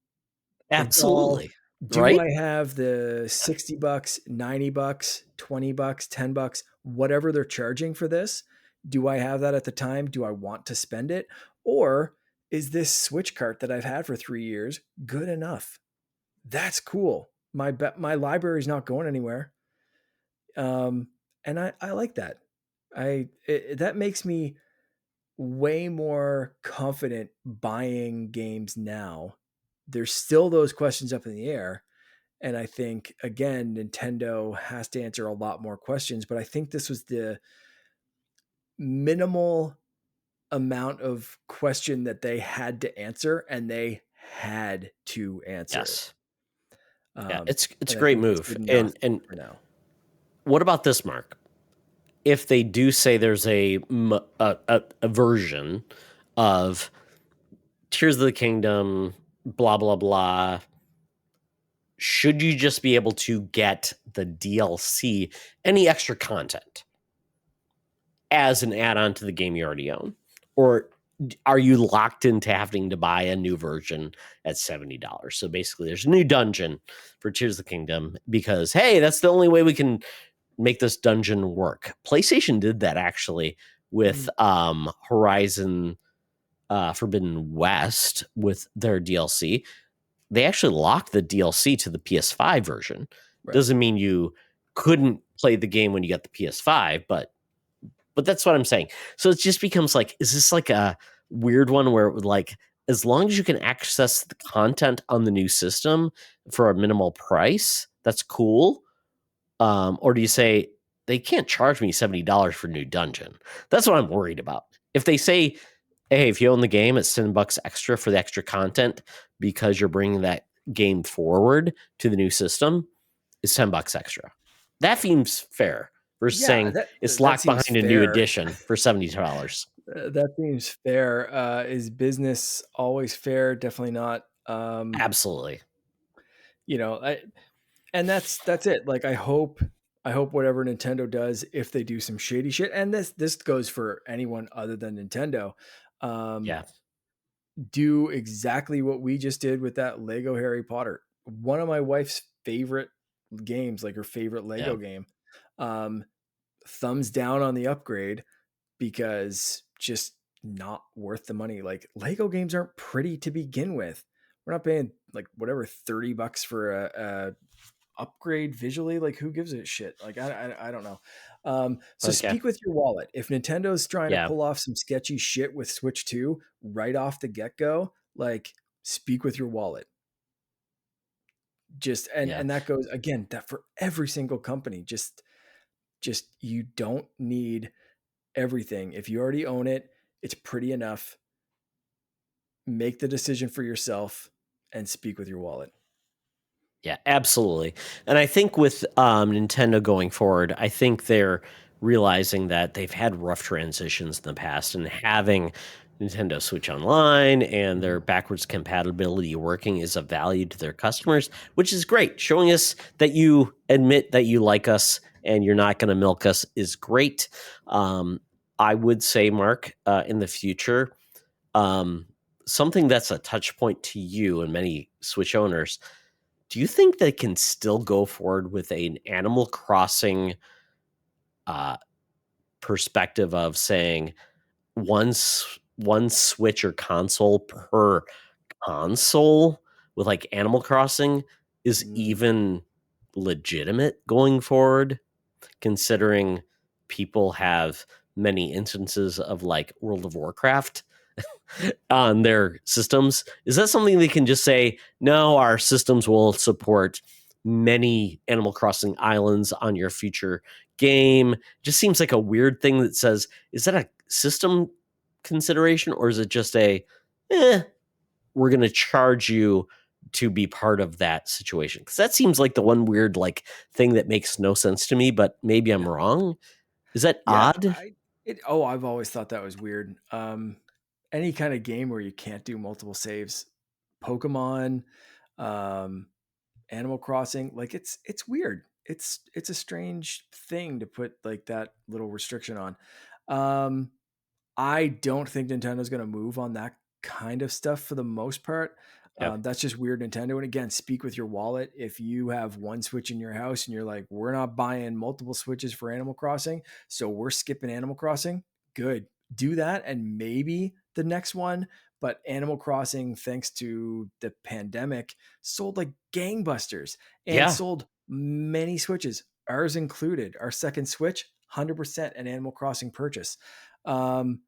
It's all, absolutely. do Right? I have the Yeah. $60, $90, $20, $10, whatever they're charging for this? Do I have that at the time? Do I want to spend it? Or is this Switch cart that I've had for 3 years good enough? That's cool. My library is not going anywhere. Um, and I like that. That makes me way more confident buying games now. There's still those questions up in the air. And I think, again, Nintendo has to answer a lot more questions, but I think this was the minimal amount of question that they had to answer, and they had to answer it. Yes. Yeah, it's a And I great think that's move. good enough And for now. what about this, Mark? If they do say there's a version of Tears of the Kingdom, blah blah blah, should you just be able to get the DLC, any extra content, as an add-on to the game you already own? Or are you locked into having to buy a new version at $70? So basically, there's a new dungeon for Tears of the Kingdom because, hey, that's the only way we can make this dungeon work. PlayStation did that actually with Mhm. Horizon Forbidden West with their DLC. They actually locked the DLC to the PS5 version. Right. Doesn't mean you couldn't play the game when you got the PS5, but that's what I'm saying. So it just becomes like, is this like a weird one where it would like, as long as you can access the content on the new system for a minimal price, that's cool. Or do you say they can't charge me $70 for a new dungeon? That's what I'm worried about. If they say, hey, if you own the game, it's $10 extra for the extra content because you're bringing that game forward to the new system, it's $10 extra. That seems fair versus Yeah, saying that it's that locked seems behind a new fair. edition for $70. That seems fair. Is business always fair? Definitely not. Absolutely. You know, and that's it. Like, I hope whatever Nintendo does, if they do some shady shit, and this goes for anyone other than Nintendo, um, Yeah. do exactly what we just did with that Lego Harry Potter. One of my wife's favorite games, like her favorite Yeah. Lego game. Um, Thumbs down on the upgrade, because just not worth the money. Like, Lego games aren't pretty to begin with. We're not paying like whatever $30 for a upgrade visually. Like, who gives a shit? Like, I don't know. So Okay. speak with your wallet. If Nintendo's trying to Yeah. pull off some sketchy shit with Switch 2 right off the get-go, like, speak with your wallet. Just Yeah. and that goes again, that for every single company. Just you don't need everything. If you already own it, it's pretty enough. Make the decision for yourself and speak with your wallet. Yeah, absolutely. And I think with Nintendo going forward, I think they're realizing that they've had rough transitions in the past, and having Nintendo Switch Online and Mhm. their backwards compatibility working is of value to their customers, which is great. Showing us that you admit that you like us and you're not going to milk us is great. Um, I would say, Mark, in the future, um, something that's a touch point to you and many Switch owners, do you think they can still go forward with an Animal Crossing uh, perspective of saying one Switch or console per console with like Animal Crossing is Mm. even legitimate going forward, considering people have many instances of like World of Warcraft on their systems? Is that something they can just say, no, our systems will support many Animal Crossing islands on your future game? Just seems like a weird thing that says, is that a system consideration or is it just a, we're going to charge you to be part of that situation? Because that seems like the one weird like thing that makes no sense to me, but maybe I'm Yeah. wrong. Is that Yeah, odd? I've always thought that was weird. Any kind of game where you can't do multiple saves, Pokemon, um, Animal Crossing, like it's weird. It's a strange thing to put like that little restriction on. Um, I don't think Nintendo's going to move on that kind of stuff for the most part. Yeah. That's just weird, Nintendo. And again, speak with your wallet. If you have one Switch in your house and you're like, we're not buying multiple Switches for Animal Crossing, so we're skipping Animal Crossing, good. Do that and maybe the next one. But Animal Crossing, thanks to the pandemic, sold like gangbusters and Yeah. sold many Switches, ours included. Our second Switch, 100% an Animal Crossing purchase. Um,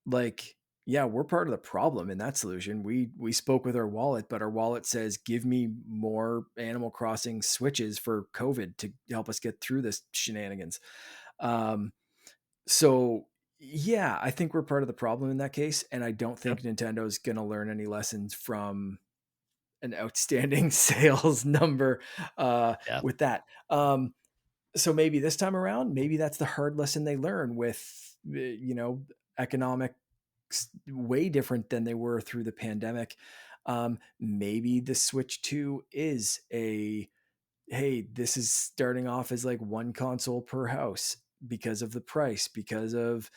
like, yeah, we're part of the problem in that solution. We spoke with our wallet, but our wallet says give me more Animal Crossing Switches for COVID to help us get through this shenanigans. um so yeah, I think we're part of the problem in that case, and I don't Yep. think Nintendo's going to learn any lessons from an outstanding sales number Yeah. with that. So maybe this time around, maybe that's the hard lesson they learn with economic way different than they were through the pandemic. Maybe the Switch 2 is a, hey, this is starting off as like one console per house because of the price, because of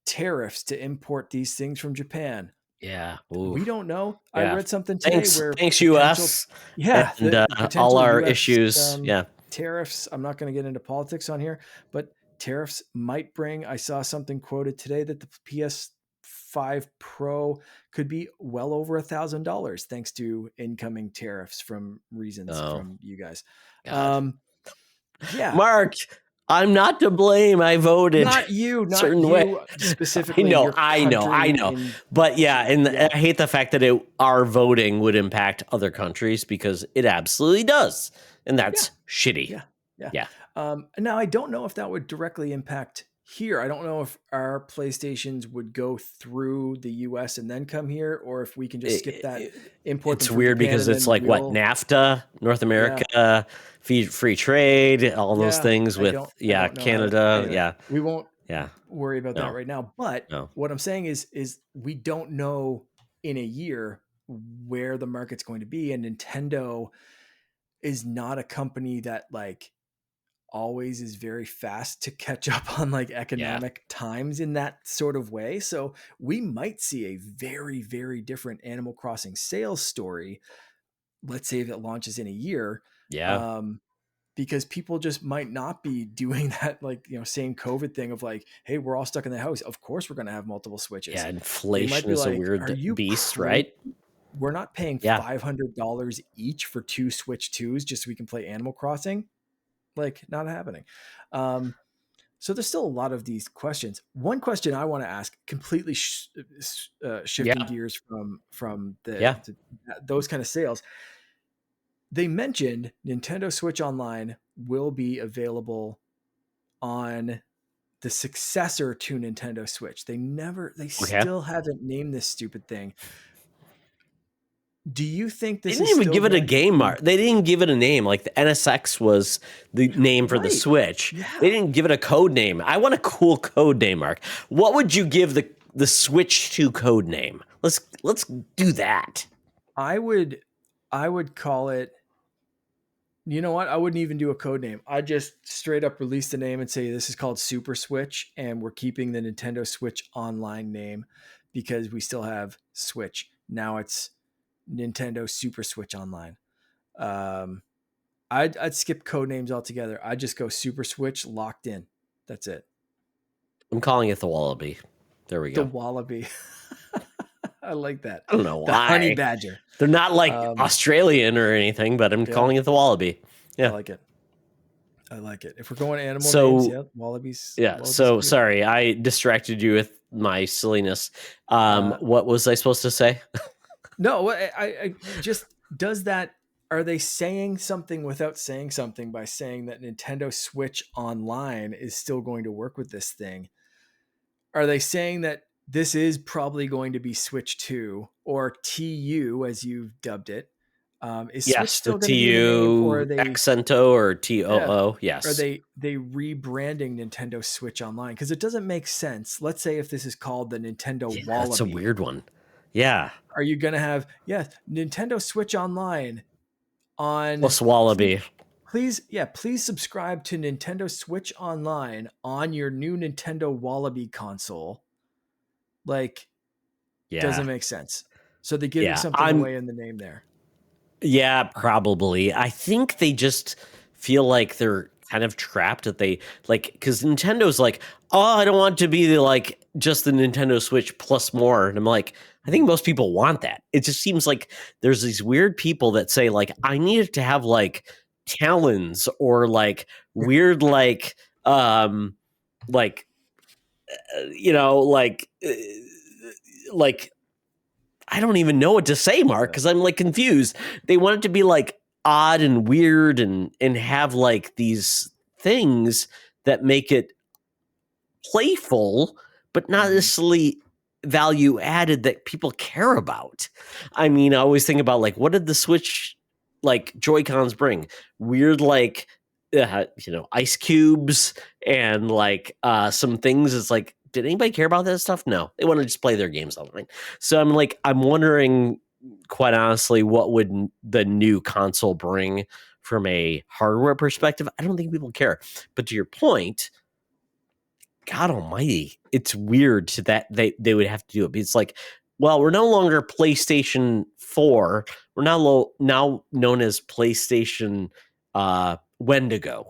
tariffs to import these things from Japan. Yeah. Ooh. We don't know. I Yeah. read something today Thanks. where Thanks, potential, US. yeah, And the all potential our U.S. issues. Yeah. Tariffs. I'm not going to get into politics on here, but tariffs might bring. I saw something quoted today that the PS5 Pro could be well over $1,000 thanks to incoming tariffs from reasons Oh, from you guys. God. Um, yeah, Mark, I'm not to blame. I voted a not certain way. you I specifically. know, Your I know, I country know. in, But yeah, and yeah. I hate the fact that our voting would impact other countries because it absolutely does. And Yeah. that's shitty. Yeah. Yeah. Yeah. Now I don't know if that would directly impact here. I don't know if our PlayStations would go through the US and then come here, or if we can just skip that, import them It's from weird Japan, because and it's then like what we'll, NAFTA, North yeah, America, free trade, all those yeah. things with I yeah, don't know how to, Canada, anyway, yeah, we won't yeah, worry about that no, right now. But no, what I'm saying is we don't know in a year where the market's going to be. And Nintendo is not a company that like always is very fast to catch up on like yeah, economic times in that sort of way. So we might see a very, very different Animal Crossing sales story. Let's say if it launches in a year, yeah, um, because people just might not be doing that, like, same COVID thing of like, hey, we're all stuck in the house. Of course, we're going to have multiple yeah. switches. They might Inflation be is a like, are weird you beast, crazy? right? We're not paying Yeah, $500 each for two Switch 2s just so we can play Animal Crossing. Like, not happening. Um, so there's still a lot of these questions. One question I want to ask, completely shifting yeah, gears from yeah. those kind of sales. They mentioned Nintendo Switch Online will be available on the successor to Nintendo Switch. They Okay. still haven't named this stupid thing. Do you think They this is didn't even still give it a going to game be mark. They didn't give it a name. Like the NSX was the name for the right? Switch. They Yeah. didn't give it a code name. I want a cool code name, Mark. What would you give the Switch 2 code name? Let's do that. I would I would call it, you know what? I wouldn't even do a code name. I just straight up release the name and say this is called Super Switch, and we're keeping the Nintendo Switch Online name because we still have Switch. Now it's Nintendo Super Switch Online. Um, I'd skip code names altogether. I'd just go Super Switch locked in. That's it. I'm calling it the Wallaby. There we The go. Wallaby. I like that. I don't know The Honey why. Badger. They're not like Um, Australian or anything, but I'm yeah, calling it the Wallaby. I Yeah. like it. I like it. If we're going animal names, So yeah, wallabies. yeah, Wallabies so cute. sorry, I distracted you with my silliness. Uh, What was I supposed to say? No, I just, does that, are they saying something without saying something by saying that Nintendo Switch Online is still going to work with this thing? Are they saying that this is probably going to be Switch 2, or TU as you've dubbed it. Is Switch Yes, the still going to be the name, or are TU they? Accento or Yeah. TOO. Are Yes. they rebranding Nintendo Switch Online? Because it doesn't make sense. Let's say if this is called the Nintendo Yeah, that's a Wallaby, weird one. Yeah. are you going to have, yes, Nintendo Switch Online on Plus please, Wallaby. please subscribe to Nintendo Switch Online on your new Nintendo Wallaby console. Like, Yeah. doesn't make sense. So they're giving Yeah. something away in the name there. Yeah, probably. I think they just feel like they're kind of trapped that they like because Nintendo's like, oh, I don't want to be like just the Nintendo Switch plus more. And I'm like, I think Mhm. most people want that. It just seems like there's these weird people that say, like, I need it to have like talons or like weird like like I don't even know what to say, Mark, Yeah. because I'm like confused. They want it to be like odd and weird and have like these things that make it playful, but not Mhm. necessarily value added that people care about. I mean, I always think about like what did the Switch like Joy Cons bring? Weird ice cubes and like some things. It's like, did anybody care about that stuff? No, they want to just play their games online. So I'm wondering, quite honestly, what would the new console bring from a hardware perspective? I don't think people care. But to your point, God Almighty, it's weird to that they would have to do it. It's like, well, we're no longer PlayStation 4. We're now known as PlayStation Wendigo,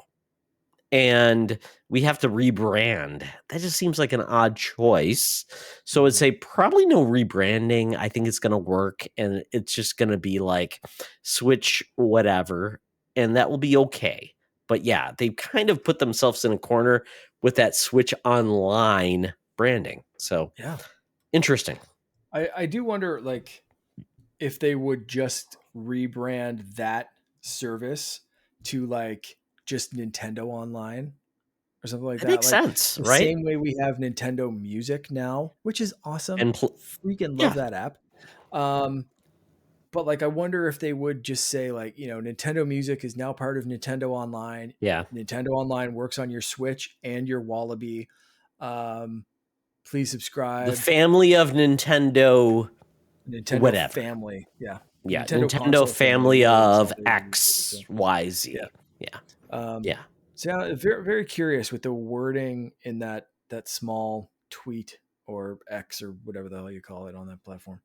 and we have to rebrand. That just seems like an odd choice. So I'd Mhm. say probably no rebranding. I think it's going to work, and it's just going to be like Switch whatever, and that will be okay. But yeah, they kind of put themselves in a corner with that Switch Online branding. So Yeah. interesting. I do wonder, like, if they would just rebrand that service to like just Nintendo Online or something like That that. makes Like sense, the right? same way we have Nintendo Music now, which is awesome. And Freaking love yeah, that app. Um, but like I wonder if they would just say, like, Nintendo Music is now part of Nintendo Online. yeah. Nintendo Online works on your Switch and your Wallaby. Um, please The subscribe. family of Nintendo, Nintendo whatever. family. Yeah. The Yeah, Nintendo Nintendo console family, family whatever the of hell they want to do. So X, Y, yeah. Z. Yeah, Um, yeah, so yeah, very very curious with the wording in that small tweet or X or whatever the hell you call it on that platform.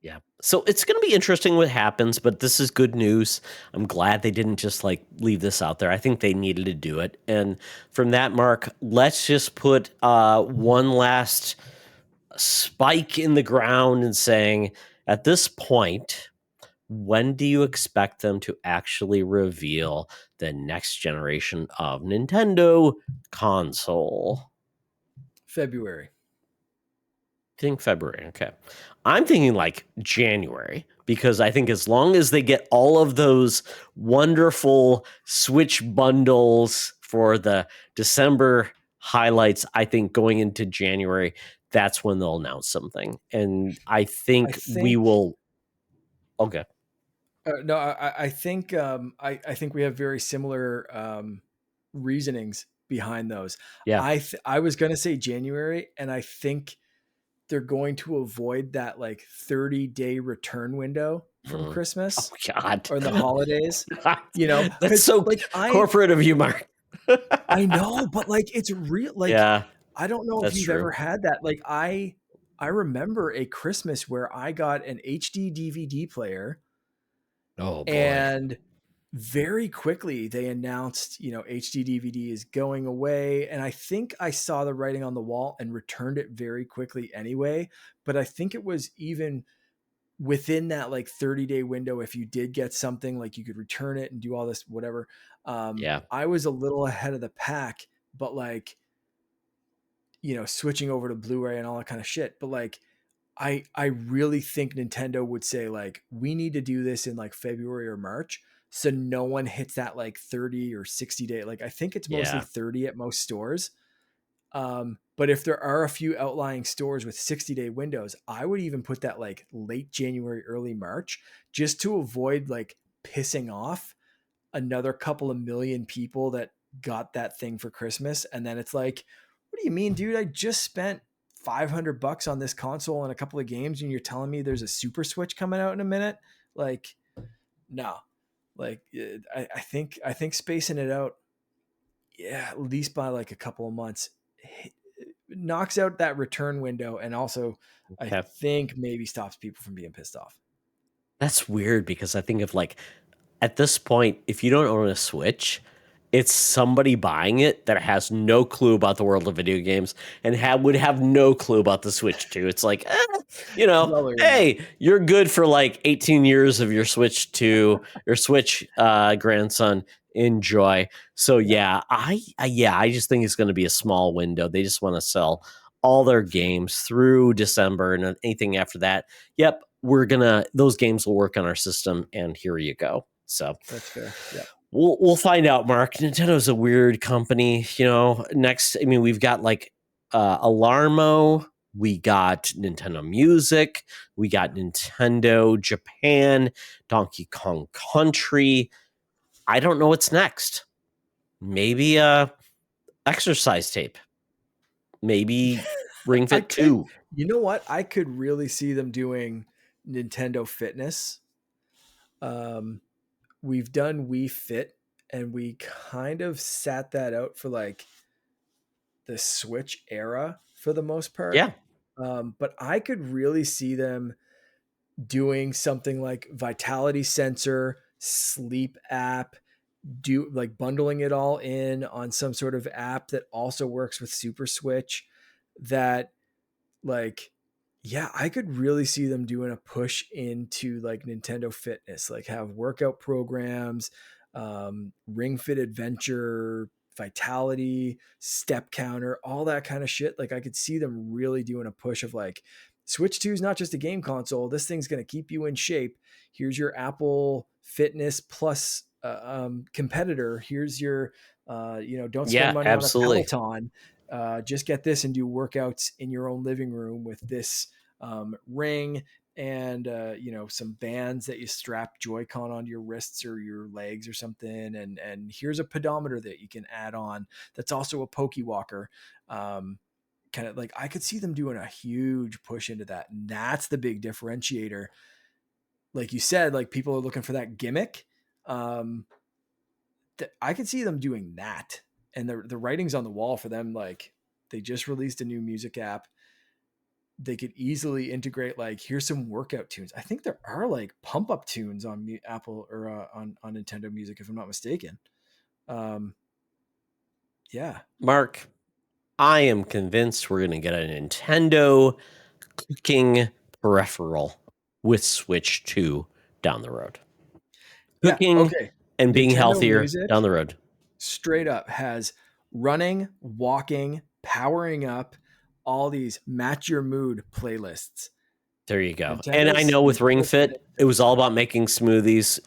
yeah. So it's going to be interesting what happens, but this is good news. I'm glad they didn't just like leave this out there. I think they needed to do it. And from that, Mark, let's just put one last spike in the ground and saying, at this point, when do you expect them to actually reveal the next generation of Nintendo console? February. Think February. Okay. I'm thinking like January because I think as long as they get all of those wonderful Switch bundles for the December highlights, I think going into January, that's when they'll announce something. And I I think we think will. Okay. no, I think we have very similar reasonings behind those. Yeah. I was gonna say January, and I think they're going to avoid that like 30-day return window from Mm. Oh, Christmas God. or the holidays, That's because so like corporate of you, Mark. I know, but like it's real. Like Yeah, I don't know if that's you've ever true. had that. Like I remember a Christmas where I got an HD DVD player, Oh, boy. and very quickly they announced, HD DVD is going away, and I think I saw the writing on the wall and returned it very quickly anyway. But I think it was even within that like 30-day window, if you did get something, like you could return it and do all this whatever. Yeah. I was a little ahead of the pack, but like, switching over to Blu-ray and all that kind of shit. But like I really think Nintendo would say, like, we need to do this in like February or March, so no one hits that like 30 or 60 day. Like I think it's mostly Yeah. 30 at most stores. But if there are a few outlying stores with 60-day windows, I would even put that like late January, early March, just to avoid like pissing off another couple of million people that got that thing for Christmas. And then it's like, what do you mean, dude? I just spent $500 on this console and a couple of games, and you're telling me there's a Super Switch coming out in a minute? Like, no. Like, I think spacing it out, yeah, at least by like a couple of months, knocks out that return window, and also I Okay. think maybe stops people from being pissed off. That's weird because I think of like at this point, if you don't own a Switch, it's somebody buying it that has no clue about the world of video games and would have no clue about the Switch too. It's like, Probably right. hey, you're good for like 18 years of your Switch 2, your Switch grandson. Enjoy. So Yeah, I just think it's going to be a small window. They just want to sell all their games through December, and anything after that, yep, those games will work on our system, and here you go. So that's fair. Yeah. we'll find out, Mark. Nintendo's a weird company. Next, I mean, we've got like Alarmo, we got Nintendo Music, we got Nintendo Japan, Donkey Kong Country. I don't know what's next. Maybe exercise tape. Maybe Ring I Fit could, 2. you know what? I could really see them doing Nintendo Fitness. Um, we've done Wii Fit, and we kind of sat that out for like the Switch era for the most part. Yeah. But I could really see them doing something like Vitality Sensor, sleep app, do like bundling it all in on some sort of app that also works with Super Switch. That, like, yeah, I could really see them doing a push into like Nintendo Fitness, like have workout programs, Ring Fit Adventure, Vitality, Step Counter, all that kind of shit. Like, I could see them really doing a push of like, Switch 2 is not just a game console. This thing's going to keep you in shape. Here's your Apple Fitness Plus competitor. Here's your, don't spend Yeah, money on a absolutely. Peloton. Just get this and do workouts in your own living room with this ring and some bands that you strap Joy-Con onto your wrists or your legs or something, and here's a pedometer that you can add on that's also a Poke Walker. Kind of like, I could see them doing a huge push into that, and that's the big differentiator. Like you said, like, people are looking for that gimmick. um I could see them doing that, and the writing's on the wall for them. Like, they just released a new music app. They could easily integrate, like, here's some workout tunes. I think there are like pump up tunes on Apple, or on Nintendo Music, if I'm not mistaken. Um, yeah, Mark, I am convinced we're going to get a Nintendo cooking peripheral with Switch 2 down the road. yeah. Cooking Okay, and being Nintendo healthier down Music the road. straight up has running, walking, powering up, all these match your mood playlists. There you go. And I know with Ring Nintendo's getting Fit, it into was all stuff. about making smoothies.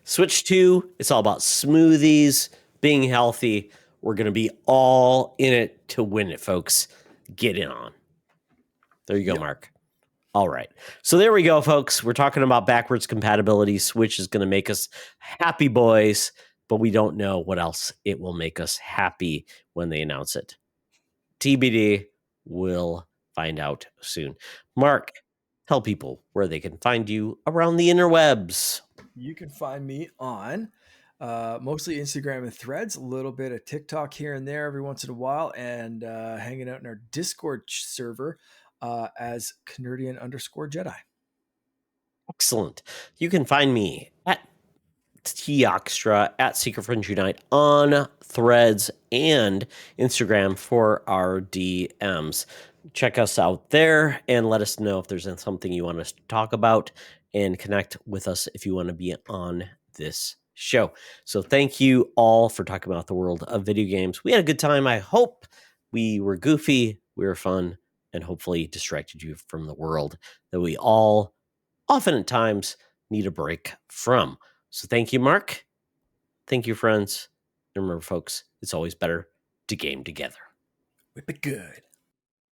Switch 2, it's all about smoothies, being healthy. We're going to be all in it to win it, folks. Get in on. There you go, Yep. Mark. All right. So there we go, folks. We're talking about backwards compatibility. Switch is going to make us happy boys, but we don't know what else it will make us happy when they announce it. TBD, we'll find out soon. Mark, tell people where they can find you around the interwebs. You can find me on mostly Instagram and Threads, a little bit of TikTok here and there every once in a while, and hanging out in our Discord server as Canardian_Jedi. Excellent. You can find me at Tioxtra at Secret Friends Unite on Threads and Instagram for our DMs. Check us out there and let us know if there's something you want us to talk about, and connect with us if you want to be on this show. So thank you all for talking about the world of video games. We had a good time. I hope we were goofy, we were fun, and hopefully distracted you from the world that we all often at times need a break from. So thank you, Mark. Thank you, friends. And remember, folks, it's always better to game together. Whip it good.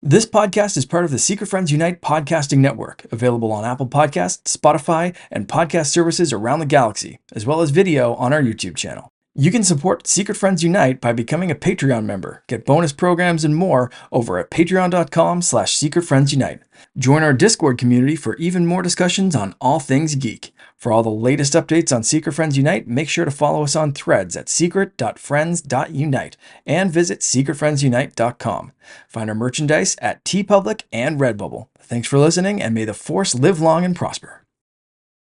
This podcast is part of the Secret Friends Unite podcasting network, available on Apple Podcasts, Spotify, and podcast services around the galaxy, as well as video on our YouTube channel. You can support Secret Friends Unite by becoming a Patreon member, get bonus programs and more over at patreon.com/secretfriendsunite. Join our Discord community for even more discussions on all things geek. For all the latest updates on Secret Friends Unite, make sure to follow us on Threads at secret.friends.unite and visit secretfriendsunite.com. Find our merchandise at TeePublic and Redbubble. Thanks for listening, and may the Force live long and prosper.